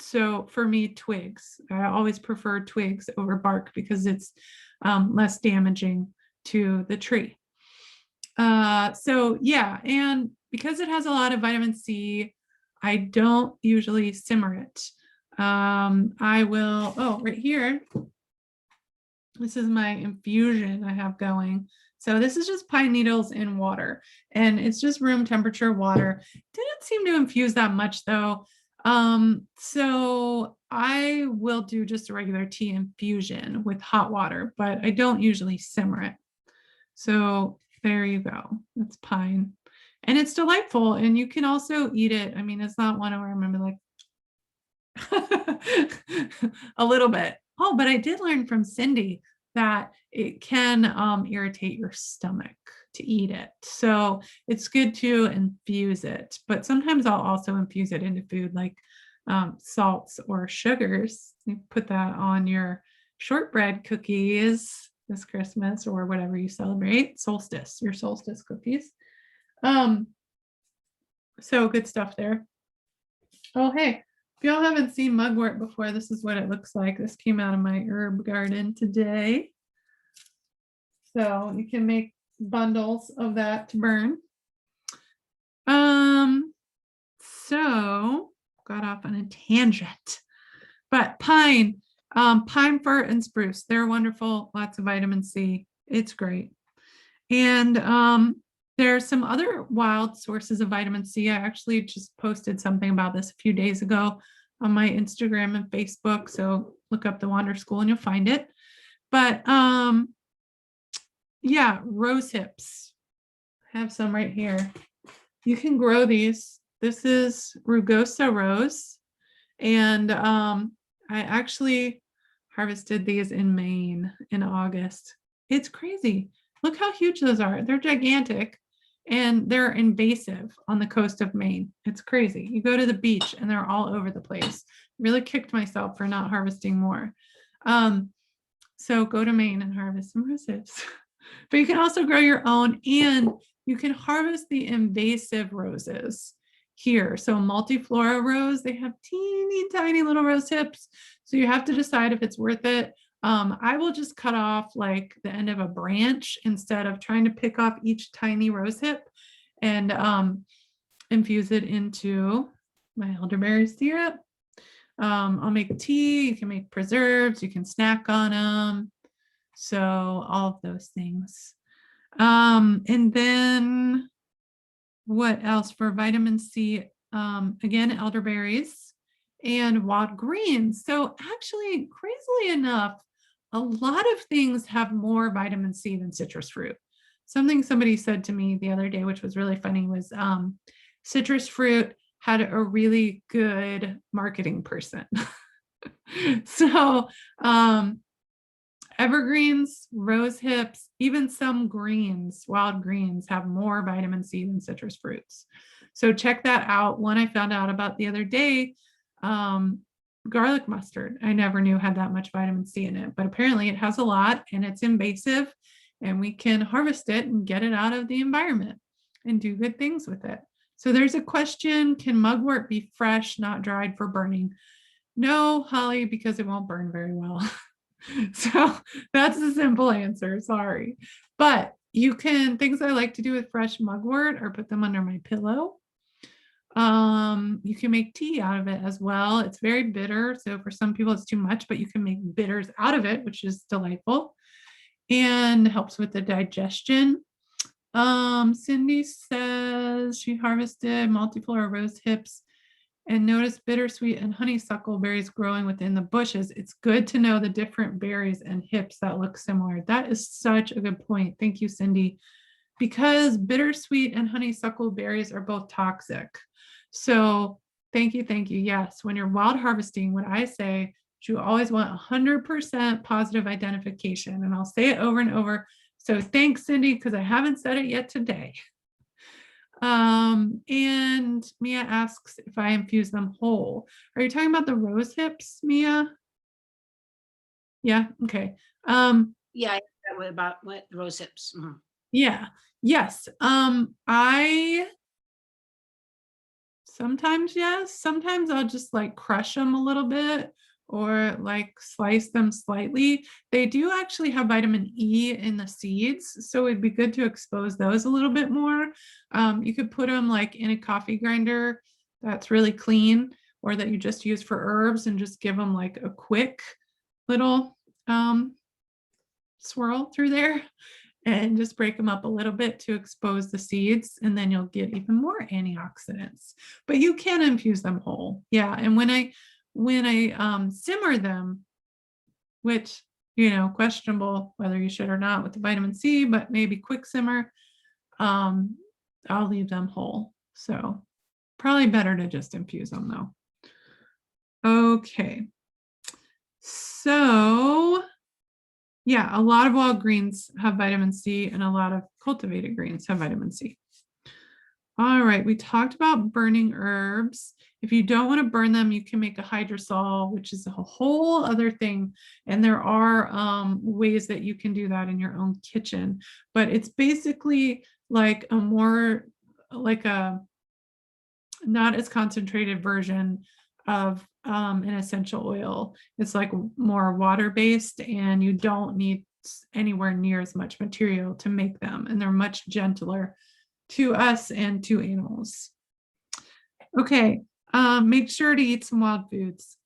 So for me, twigs. I always prefer twigs over bark because it's less damaging to the tree. So yeah, and because it has a lot of vitamin C, I don't usually simmer it. I will, oh, right here, this is my infusion I have going. So this is just pine needles in water and it's just room temperature water. Didn't seem to infuse that much though. So I will do just a regular tea infusion with hot water, but I don't usually simmer it. So there you go. That's pine. And it's delightful. And you can also eat it. I mean, it's not one where I remember like a little bit. Oh, but I did learn from Cindy that it can irritate your stomach to eat it. So it's good to infuse it. But sometimes I'll also infuse it into food like salts or sugars. You put that on your shortbread cookies this Christmas or whatever you celebrate, solstice, your solstice cookies. So good stuff there. Oh, hey, If y'all haven't seen mugwort before, this is what it looks like. This came out of my herb garden today. So you can make bundles of that to burn. So got off on a tangent, but pine, pine, fir, and spruce, they're wonderful. Lots of vitamin C. It's great. And there's some other wild sources of vitamin C. I actually just posted something about this a few days ago on my Instagram and Facebook. So look up the Wander School and you'll find it. But yeah, rose hips. I have some right here. You can grow these. This is rugosa rose. And I actually harvested these in Maine in August. It's crazy. Look how huge those are. They're gigantic and they're invasive on the coast of Maine. It's crazy. You go to the beach and they're all over the place. Really kicked myself for not harvesting more. So go to Maine and harvest some roses. But you can also grow your own, and you can harvest the invasive roses here. So multiflora rose, they have teeny tiny little rose hips. So you have to decide if it's worth it. I will just cut off like the end of a branch instead of trying to pick off each tiny rose hip, and infuse it into my elderberry syrup. I'll make tea, you can make preserves, you can snack on them. So all of those things. And then what else for vitamin C? Again, elderberries and wild greens. So actually, crazily enough, a lot of things have more vitamin C than citrus fruit. Something somebody said to me the other day, which was really funny, was citrus fruit had a really good marketing person. So evergreens, rose hips, even some greens, wild greens, have more vitamin C than citrus fruits. So check that out. One I found out about the other day, garlic mustard. I never knew had that much vitamin C in it, but apparently it has a lot and it's invasive, and we can harvest it and get it out of the environment and do good things with it. So there's a question, can mugwort be fresh, not dried for burning? No, Holly, because it won't burn very well. So that's the simple answer. Sorry. But you can, things I like to do with fresh mugwort or put them under my pillow. You can make tea out of it as well. It's very bitter. So for some people it's too much, but you can make bitters out of it, which is delightful and helps with the digestion. Cindy says she harvested multiflora rose hips and notice bittersweet and honeysuckle berries growing within the bushes. It's good to know the different berries and hips that look similar. That is such a good point. Thank you, Cindy. Because bittersweet and honeysuckle berries are both toxic. So thank you, thank you. Yes, when you're wild harvesting, what I say, you always want 100% positive identification. And I'll say it over and over. So thanks, Cindy, because I haven't said it yet today. And Mia asks if I infuse them whole. Are you talking about the rose hips, Mia? Yeah, okay. Yeah, about what rose hips. Mm-hmm. Yeah, yes. I sometimes, yes, sometimes I'll just like crush them a little bit or like slice them slightly. They do actually have vitamin E in the seeds, so it'd be good to expose those a little bit more. You could put them like in a coffee grinder that's really clean, or that you just use for herbs, and just give them like a quick little swirl through there and just break them up a little bit to expose the seeds, and then you'll get even more antioxidants. But you can infuse them whole. Yeah, and when I simmer them, which, you know, questionable whether you should or not with the vitamin C, but maybe quick simmer, I'll leave them whole. So probably better to just infuse them though. Okay. So yeah, a lot of wild greens have vitamin C and a lot of cultivated greens have vitamin C. All right, we talked about burning herbs. If you don't want to burn them, you can make a hydrosol, which is a whole other thing. And there are ways that you can do that in your own kitchen. But it's basically like a more, like a not as concentrated version of an essential oil. It's like more water-based, and you don't need anywhere near as much material to make them. And they're much gentler to us and to animals. Okay, make sure to eat some wild foods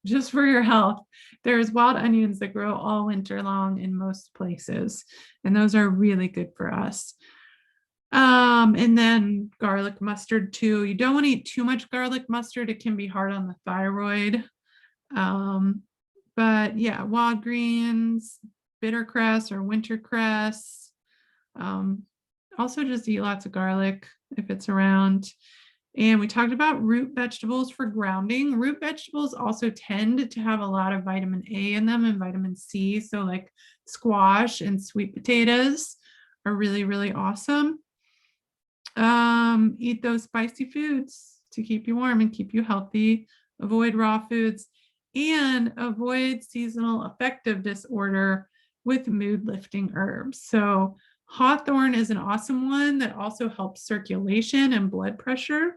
just for your health. There's wild onions that grow all winter long in most places, and those are really good for us. And then garlic mustard too. You don't want to eat too much garlic mustard. It can be hard on the thyroid. But yeah, wild greens, bitter cress or winter cress. Also just eat lots of garlic if it's around. And we talked about root vegetables for grounding. Root vegetables also tend to have a lot of vitamin A in them and vitamin C. So like squash and sweet potatoes are really, really awesome. Eat those spicy foods to keep you warm and keep you healthy. Avoid raw foods and avoid seasonal affective disorder with mood lifting herbs. So hawthorn is an awesome one that also helps circulation and blood pressure.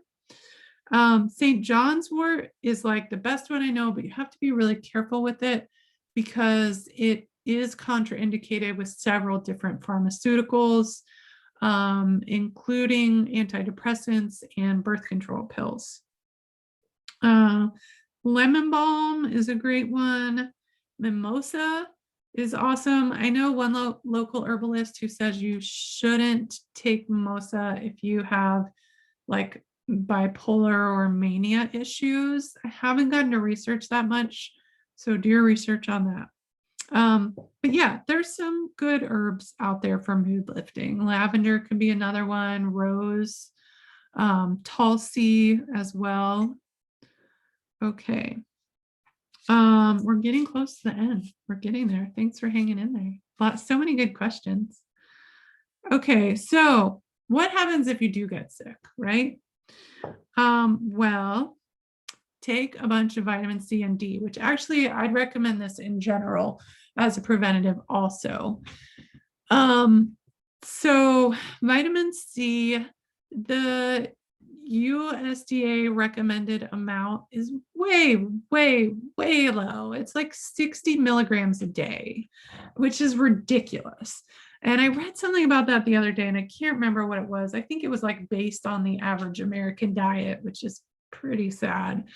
St. John's wort is like the best one I know, but you have to be really careful with it because it is contraindicated with several different pharmaceuticals, including antidepressants and birth control pills. Lemon balm is a great one. Mimosa is awesome. I know one local herbalist who says you shouldn't take mimosa if you have like bipolar or mania issues. I haven't gotten to research that much, so do your research on that. But yeah, there's some good herbs out there for mood lifting. Lavender could be another one, rose, tulsi as well. Okay. We're getting close to the end. We're getting there. Thanks for hanging in there. So many good questions. Okay, so what happens if you do get sick, right? Well, take a bunch of vitamin C and D, which actually I'd recommend this in general as a preventative also. So vitamin C, the USDA recommended amount is way, way, way low. It's like 60 milligrams a day, which is ridiculous. And I read something about that the other day, and I can't remember what it was. I think it was like based on the average American diet, which is pretty sad.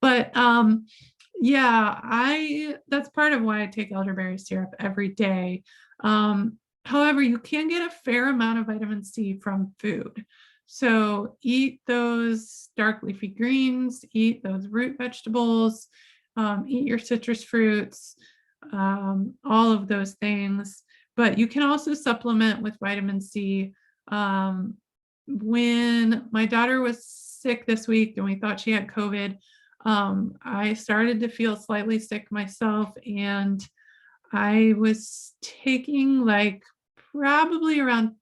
But yeah, that's part of why I take elderberry syrup every day. However, you can get a fair amount of vitamin C from food. So eat those dark leafy greens, eat those root vegetables, eat your citrus fruits, all of those things. But you can also supplement with vitamin C. When my daughter was sick this week and we thought she had COVID, I started to feel slightly sick myself, and I was taking like probably around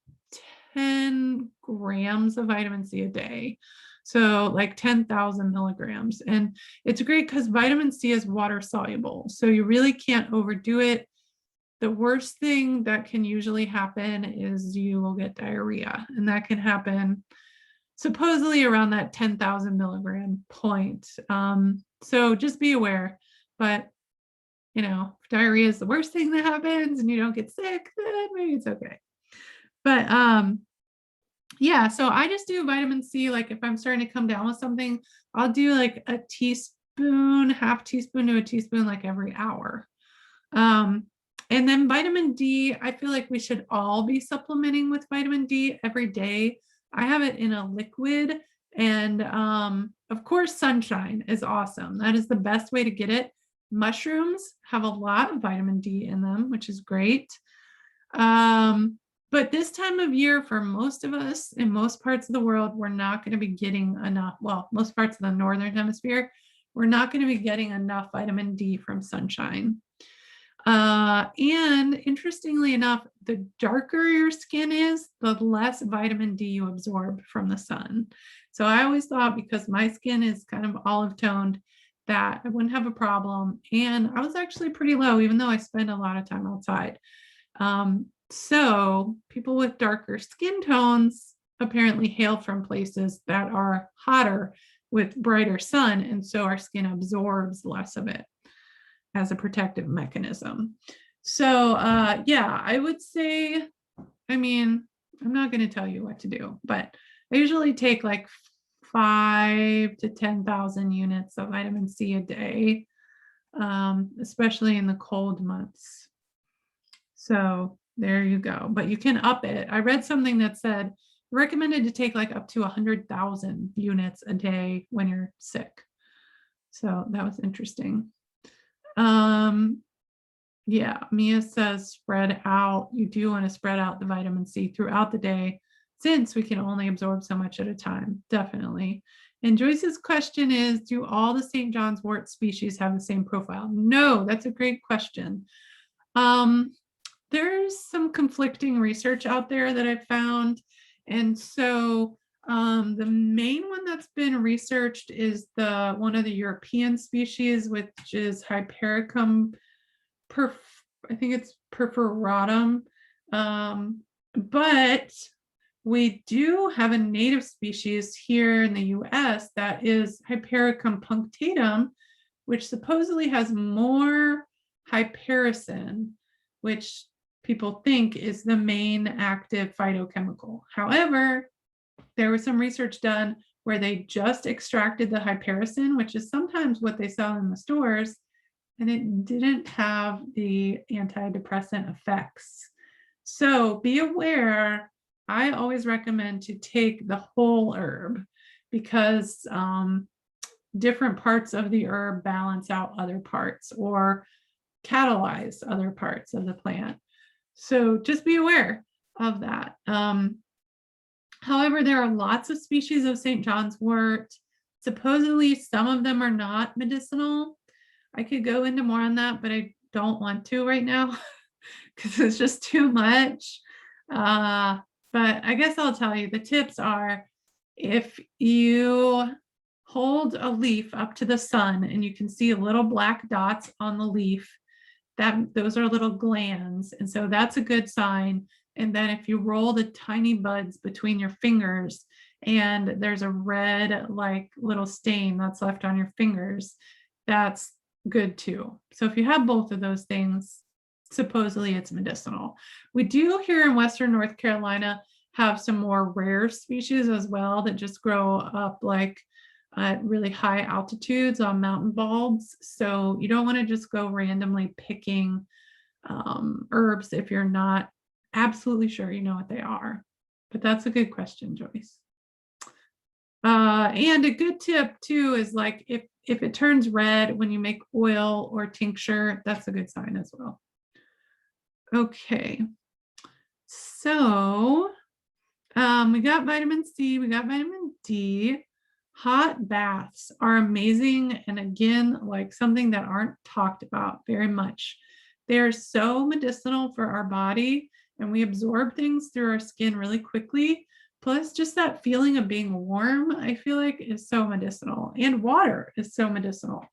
10 grams of vitamin C a day. So like 10,000 milligrams. And it's great because vitamin C is water soluble. So you really can't overdo it. The worst thing that can usually happen is you will get diarrhea, and that can happen supposedly around that 10,000 milligram point. So just be aware. But you know, if diarrhea is the worst thing that happens and you don't get sick, then maybe it's okay. But yeah, so I just do vitamin C. Like if I'm starting to come down with something, I'll do like a teaspoon, half teaspoon to a teaspoon, like every hour. And then vitamin D, I feel like we should all be supplementing with vitamin D every day. I have it in a liquid, and of course, sunshine is awesome. That is the best way to get it. Mushrooms have a lot of vitamin D in them, which is great. But this time of year, for most of us in most parts of the world, we're not going to be getting enough. Well, most parts of the northern hemisphere, we're not going to be getting enough vitamin D from sunshine. And interestingly enough, the darker your skin is, the less vitamin D you absorb from the sun. So I always thought, because my skin is kind of olive toned, that I wouldn't have a problem. And I was actually pretty low, even though I spend a lot of time outside. So people with darker skin tones apparently hail from places that are hotter with brighter sun, and so our skin absorbs less of it as a protective mechanism. So yeah, I would say, I mean, I'm not going to tell you what to do, but I usually take like 5 to 10,000 units of vitamin C a day, especially in the cold months. So there you go. But you can up it. I read something that said recommended to take like up to 100,000 units a day when you're sick. So that was interesting. Yeah, Mia says spread out. You do want to spread out the vitamin C throughout the day, since we can only absorb so much at a time. Definitely. And Joyce's question is, do all the St. John's wort species have the same profile? No, that's a great question. There's some conflicting research out there that I've found. And so the main one that's been researched is one of the European species, which is Hypericum I think it's perforatum. But we do have a native species here in the US that is Hypericum punctatum, which supposedly has more hypericin, which people think is the main active phytochemical. However, there was some research done where they just extracted the hypericin, which is sometimes what they sell in the stores, and it didn't have the antidepressant effects. So be aware, I always recommend to take the whole herb, because different parts of the herb balance out other parts or catalyze other parts of the plant. So just be aware of that. However, there are lots of species of St. John's wort. Supposedly, some of them are not medicinal. I could go into more on that, but I don't want to right now because it's just too much. But I guess I'll tell you, the tips are, if you hold a leaf up to the sun and you can see little black dots on the leaf, those are little glands. And so that's a good sign. And then if you roll the tiny buds between your fingers and there's a red like little stain that's left on your fingers, that's good too. So if you have both of those things, supposedly it's medicinal. We do here in Western North Carolina have some more rare species as well that just grow up like at really high altitudes on mountain bulbs. So you don't want to just go randomly picking herbs if you're not absolutely sure you know what they are. But that's a good question, Joyce. And a good tip too is like if it turns red when you make oil or tincture, that's a good sign as well. Okay, so we got vitamin C, we got vitamin D. Hot baths are amazing, and again, like something that aren't talked about very much. They're so medicinal for our body, and we absorb things through our skin really quickly. Plus, just that feeling of being warm, I feel like is so medicinal, and water is so medicinal.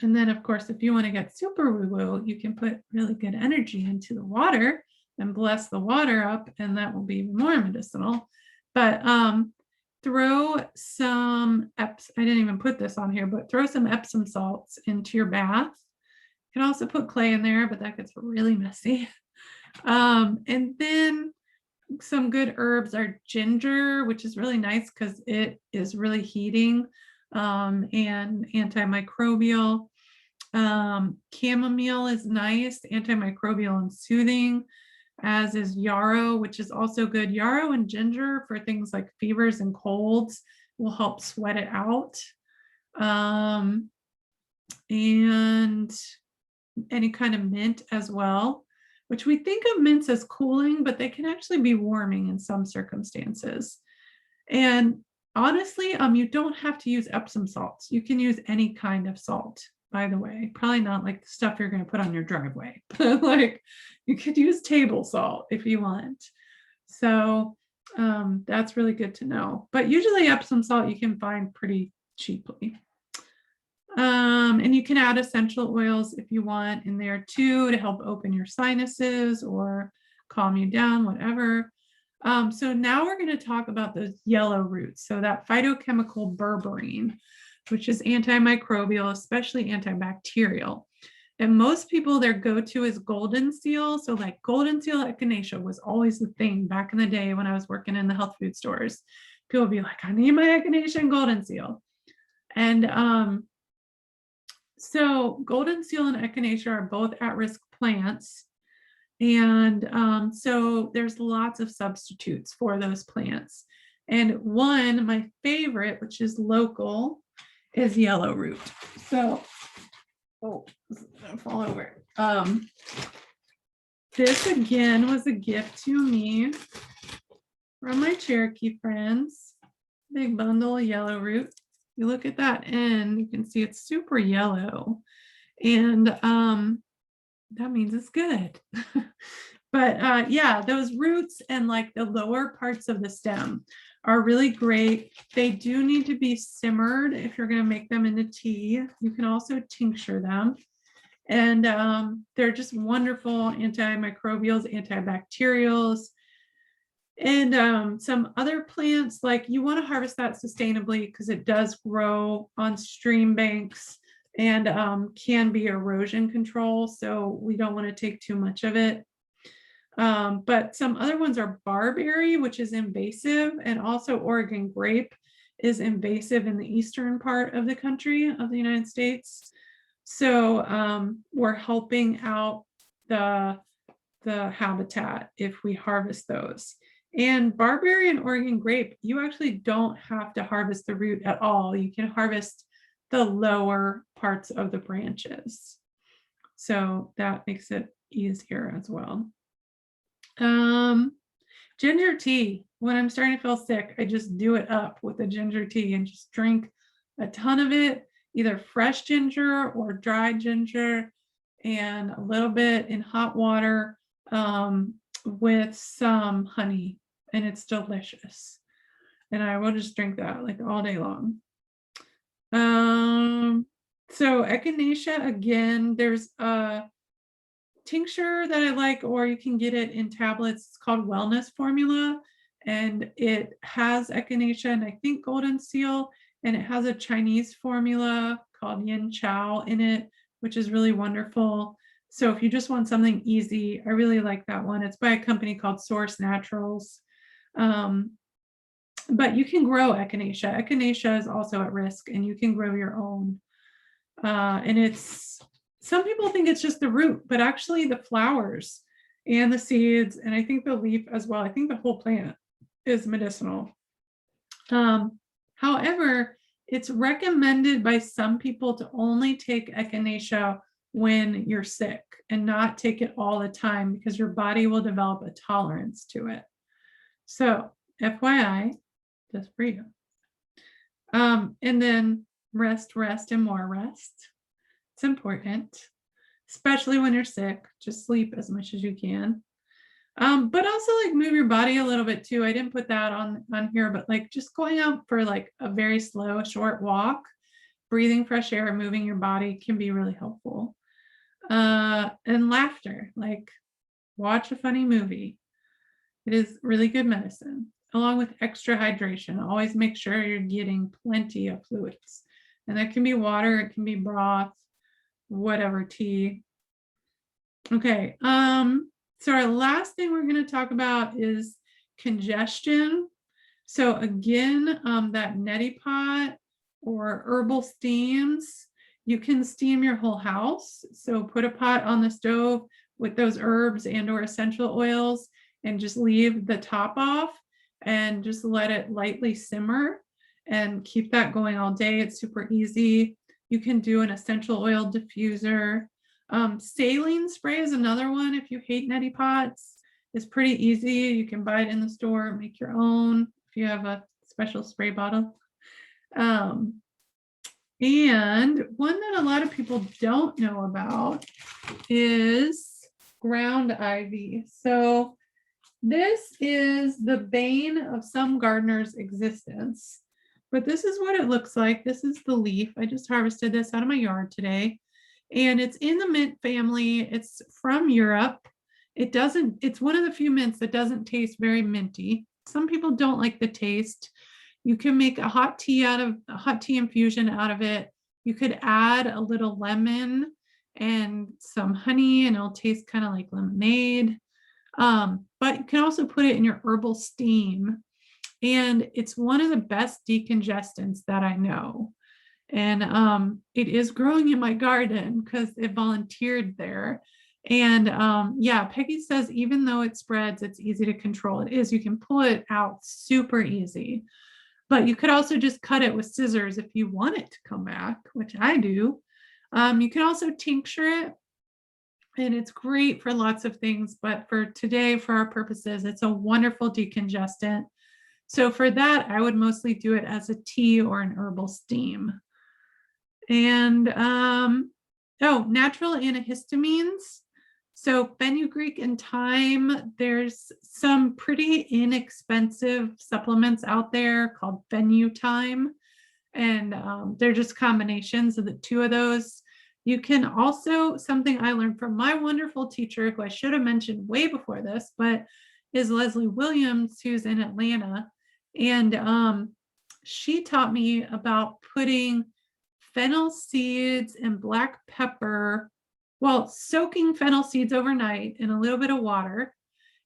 And then, of course, if you want to get super woo-woo, you can put really good energy into the water and bless the water up, and that will be more medicinal. But throw some I didn't even put this on here, but throw some Epsom salts into your bath. You can also put clay in there, but that gets really messy. And then some good herbs are ginger, which is really nice because it is really heating and antimicrobial. Chamomile is nice, antimicrobial and soothing, as is yarrow, which is also good. Yarrow and ginger for things like fevers and colds will help sweat it out. And any kind of mint as well, which we think of mints as cooling, but they can actually be warming in some circumstances. And honestly, you don't have to use Epsom salts. You can use any kind of salt, by the way. Probably not like the stuff you're going to put on your driveway, but like you could use table salt if you want. So that's really good to know. But usually Epsom salt you can find pretty cheaply. And you can add essential oils if you want in there too to help open your sinuses or calm you down, whatever. So now we're going to talk about those yellow roots. So that phytochemical berberine, which is antimicrobial, especially antibacterial. And most people, their go-to is golden seal. So like golden seal echinacea was always the thing back in the day when I was working in the health food stores. People would be like, I need my echinacea and golden seal. And so golden seal and echinacea are both at-risk plants. And so there's lots of substitutes for those plants. And one, my favorite, which is local, is yellow root. So, oh, this is gonna fall over. This again was a gift to me from my Cherokee friends. Big bundle of yellow root. You look at that end, you can see it's super yellow. And that means it's good. But yeah, those roots and like the lower parts of the stem are really great. They do need to be simmered if you're going to make them into tea. You can also tincture them. And they're just wonderful antimicrobials, antibacterials. And some other plants, like you want to harvest that sustainably because it does grow on stream banks and can be erosion control. So we don't want to take too much of it. But some other ones are barberry, which is invasive, and also Oregon grape is invasive in the eastern part of the country of the United States. So we're helping out the habitat if we harvest those. And barberry and Oregon grape, you actually don't have to harvest the root at all. You can harvest the lower parts of the branches. So that makes it easier as well. Ginger tea. When I'm starting to feel sick, I just do it up with the ginger tea and just drink a ton of it, either fresh ginger or dried ginger, and a little bit in hot water with some honey, and it's delicious. And I will just drink that like all day long. So echinacea, again, there's a tincture that I like, or you can get it in tablets. It's called Wellness Formula, and it has echinacea and I think golden seal, and it has a Chinese formula called yin chow in it, which is really wonderful. So if you just want something easy, I really like that one. It's by a company called Source Naturals. But you can grow echinacea. Echinacea is also at risk, and you can grow your own. And it's, some people think it's just the root, but actually the flowers and the seeds, and I think the leaf as well. I think the whole plant is medicinal. However, it's recommended by some people to only take echinacea when you're sick and not take it all the time, because your body will develop a tolerance to it. So FYI, just for you. And then rest, and more rest. It's important, especially when you're sick. Just sleep as much as you can. But also like move your body a little bit too. I didn't put that on here, but like just going out for like a very slow, short walk, breathing fresh air, moving your body can be really helpful. And laughter, like watch a funny movie. It is really good medicine, along with extra hydration. Always make sure you're getting plenty of fluids. And that can be water, it can be broth, whatever, tea. Okay, so our last thing we're going to talk about is congestion. So again, that neti pot or herbal steams, you can steam your whole house. So put a pot on the stove with those herbs and or essential oils, and just leave the top off and just let it lightly simmer and keep that going all day. It's super easy. You can do an essential oil diffuser. Saline spray is another one. If you hate neti pots, it's pretty easy. You can buy it in the store, make your own if you have a special spray bottle. And one that a lot of people don't know about is ground ivy. So this is the bane of some gardeners' existence, but this is what it looks like. This is the leaf. I just harvested this out of my yard today, and it's in the mint family. It's from Europe, it's one of the few mints that doesn't taste very minty. Some people don't like the taste. You can make a hot tea infusion out of it. You could add a little lemon and some honey and it'll taste kind of like lemonade. But you can also put it in your herbal steam. And it's one of the best decongestants that I know. And it is growing in my garden because it volunteered there. And yeah, Peggy says, even though it spreads, it's easy to control. It is, you can pull it out super easy. But you could also just cut it with scissors if you want it to come back, which I do. You can also tincture it, and it's great for lots of things. But for today, for our purposes, it's a wonderful decongestant. So for that, I would mostly do it as a tea or an herbal steam. And natural antihistamines. So fenugreek and thyme, there's some pretty inexpensive supplements out there called Fenuthyme. And they're just combinations of the two of those. You can also, something I learned from my wonderful teacher, who I should have mentioned way before this, but is Leslie Williams, who's in Atlanta. And she taught me about putting fennel seeds and black pepper, soaking fennel seeds overnight in a little bit of water,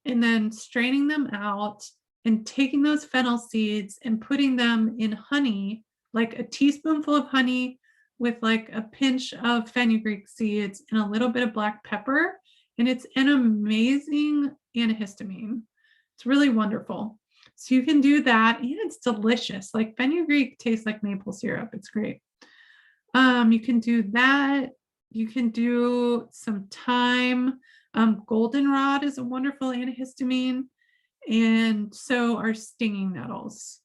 and then straining them out and taking those fennel seeds and putting them in honey, like a teaspoonful of honey with like a pinch of fenugreek seeds and a little bit of black pepper. And it's an amazing antihistamine. It's really wonderful. So you can do that, and it's delicious. Like fenugreek tastes like maple syrup. It's great. You can do that. You can do some thyme. Goldenrod is a wonderful antihistamine, and so are stinging nettles.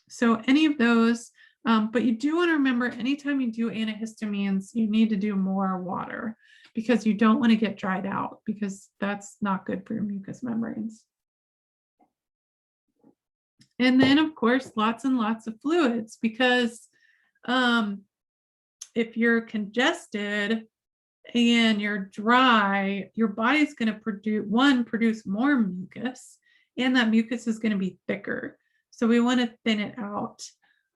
So any of those, but you do want to remember, anytime you do antihistamines, you need to do more water because you don't want to get dried out, because that's not good for your mucous membranes. And then, of course, lots and lots of fluids, because if you're congested and you're dry, your body's going to produce more mucus, and that mucus is going to be thicker. So we want to thin it out.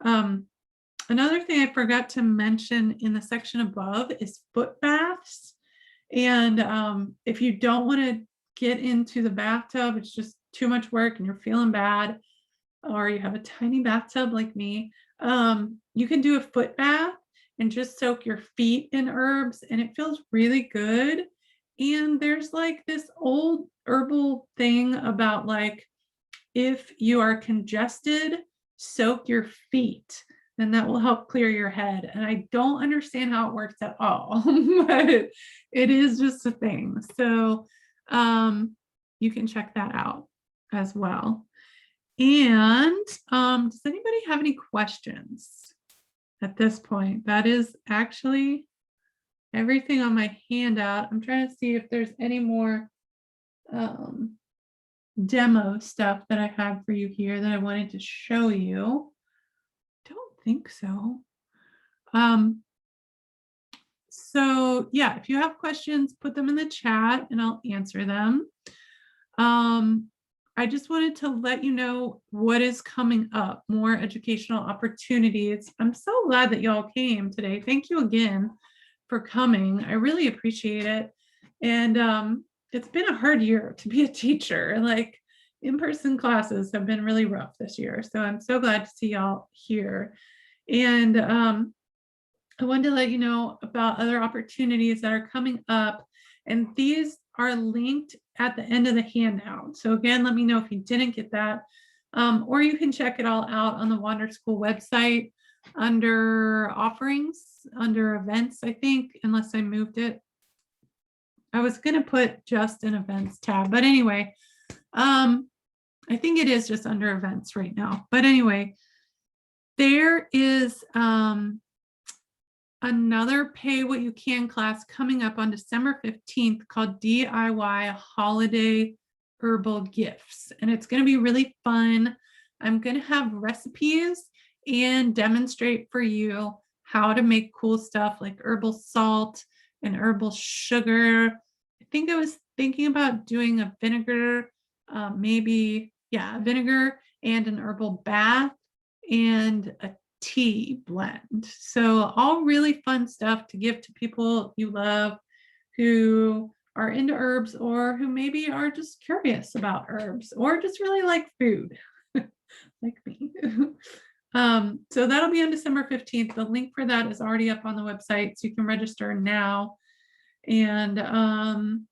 Another thing I forgot to mention in the section above is foot baths. And if you don't want to get into the bathtub, it's just too much work and you're feeling bad, or you have a tiny bathtub like me, you can do a foot bath and just soak your feet in herbs, and it feels really good. And there's like this old herbal thing about, like, if you are congested, soak your feet, and that will help clear your head. And I don't understand how it works at all, but it is just a thing. So you can check that out as well. And does anybody have any questions at this point? That is actually everything on my handout. I'm trying to see if there's any more demo stuff that I have for you here that I wanted to show you. Don't think so. So yeah, if you have questions, put them in the chat and I'll answer them. I just wanted to let you know what is coming up, more educational opportunities. I'm so glad that y'all came today. Thank you again for coming. I really appreciate it. And it's been a hard year to be a teacher. Like, in-person classes have been really rough this year. So I'm so glad to see y'all here. And I wanted to let you know about other opportunities that are coming up. And these are linked at the end of the handout. So again, let me know if you didn't get that, or you can check it all out on the Wander School website under offerings, under events, I think, unless I moved it. I was going to put just an events tab, but anyway, I think it is just under events right now. But anyway, there is another Pay What You Can class coming up on December 15th called DIY Holiday Herbal Gifts. And it's going to be really fun. I'm going to have recipes and demonstrate for you how to make cool stuff like herbal salt and herbal sugar. I think it was thinking about doing a vinegar, maybe, yeah, a vinegar and an herbal bath and a tea blend. So all really fun stuff to give to people you love who are into herbs or who maybe are just curious about herbs or just really like food like me. So that'll be on December 15th. The link for that is already up on the website, so you can register now. And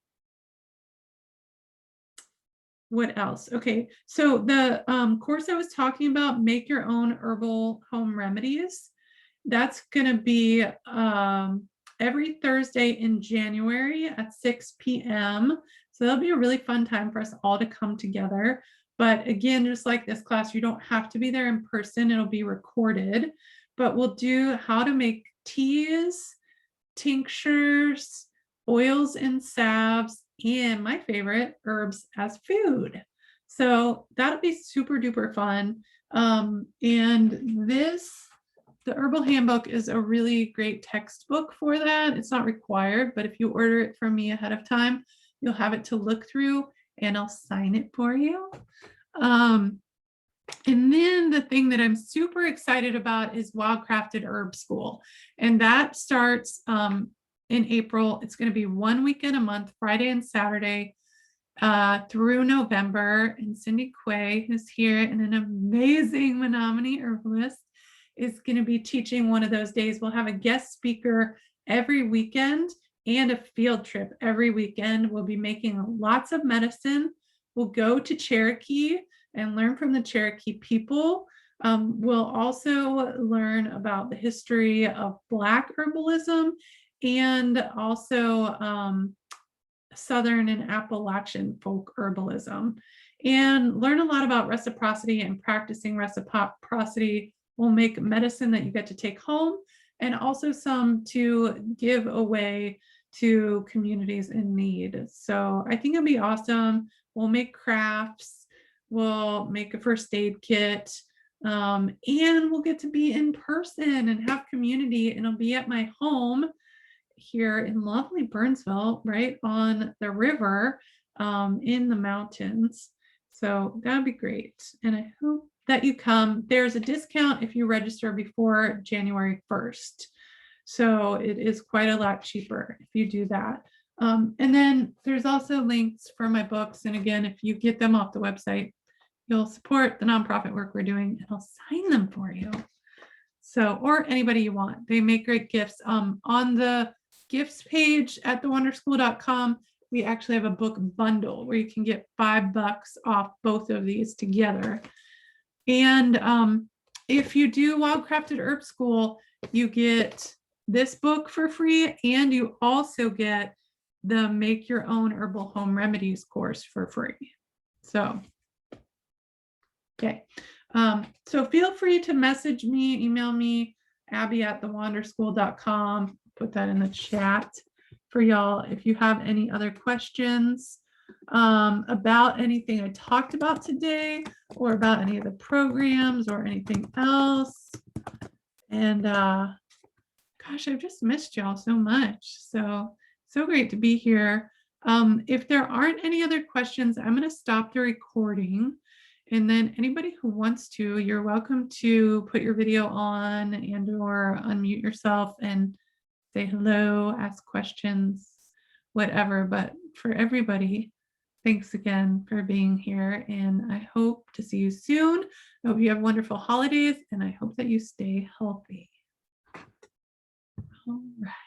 what else? Okay, so the course I was talking about, Make Your Own Herbal Home Remedies, that's going to be every Thursday in January at 6 p.m. So that'll be a really fun time for us all to come together. But again, just like this class, you don't have to be there in person. It'll be recorded. But we'll do how to make teas, tinctures, oils and salves, and my favorite, herbs as food. So that'll be super duper fun. And the Herbal Handbook is a really great textbook for that. It's not required, but if you order it from me ahead of time, you'll have it to look through and I'll sign it for you. And then the thing that I'm super excited about is Wildcrafted Herb School. And that starts in April. It's going to be 1 weekend a month, Friday and Saturday, through November. And Cindy Quay, who's here and an amazing Menominee herbalist, is going to be teaching one of those days. We'll have a guest speaker every weekend and a field trip every weekend. We'll be making lots of medicine. We'll go to Cherokee and learn from the Cherokee people. We'll also learn about the history of Black herbalism and also Southern and Appalachian folk herbalism, and learn a lot about reciprocity and practicing reciprocity. We'll make medicine that you get to take home and also some to give away to communities in need. So I think it'll be awesome. We'll make crafts. We'll make a first aid kit, and we'll get to be in person and have community. And it'll be at my home here in lovely Burnsville, right on the river, in the mountains. So that'd be great. And I hope that you come. There's a discount if you register before January 1st. So it is quite a lot cheaper if you do that. And then there's also links for my books. And again, if you get them off the website, you'll support the nonprofit work we're doing and I'll sign them for you. So, or anybody you want. They make great gifts. On the gifts page at thewonderschool.com, we actually have a book bundle where you can get $5 off both of these together. And if you do Wildcrafted Herb School, you get this book for free, and you also get the Make Your Own Herbal Home Remedies course for free. So, okay. So feel free to message me, email me, abby@thewonderschool.com. Put that in the chat for y'all if you have any other questions about anything I talked about today or about any of the programs or anything else. And gosh, I've just missed y'all so much. So great to be here. If there aren't any other questions, I'm going to stop the recording. And then anybody who wants to, you're welcome to put your video on and or unmute yourself and say hello, ask questions, whatever. But for everybody, thanks again for being here. And I hope to see you soon. I hope you have wonderful holidays and I hope that you stay healthy. All right.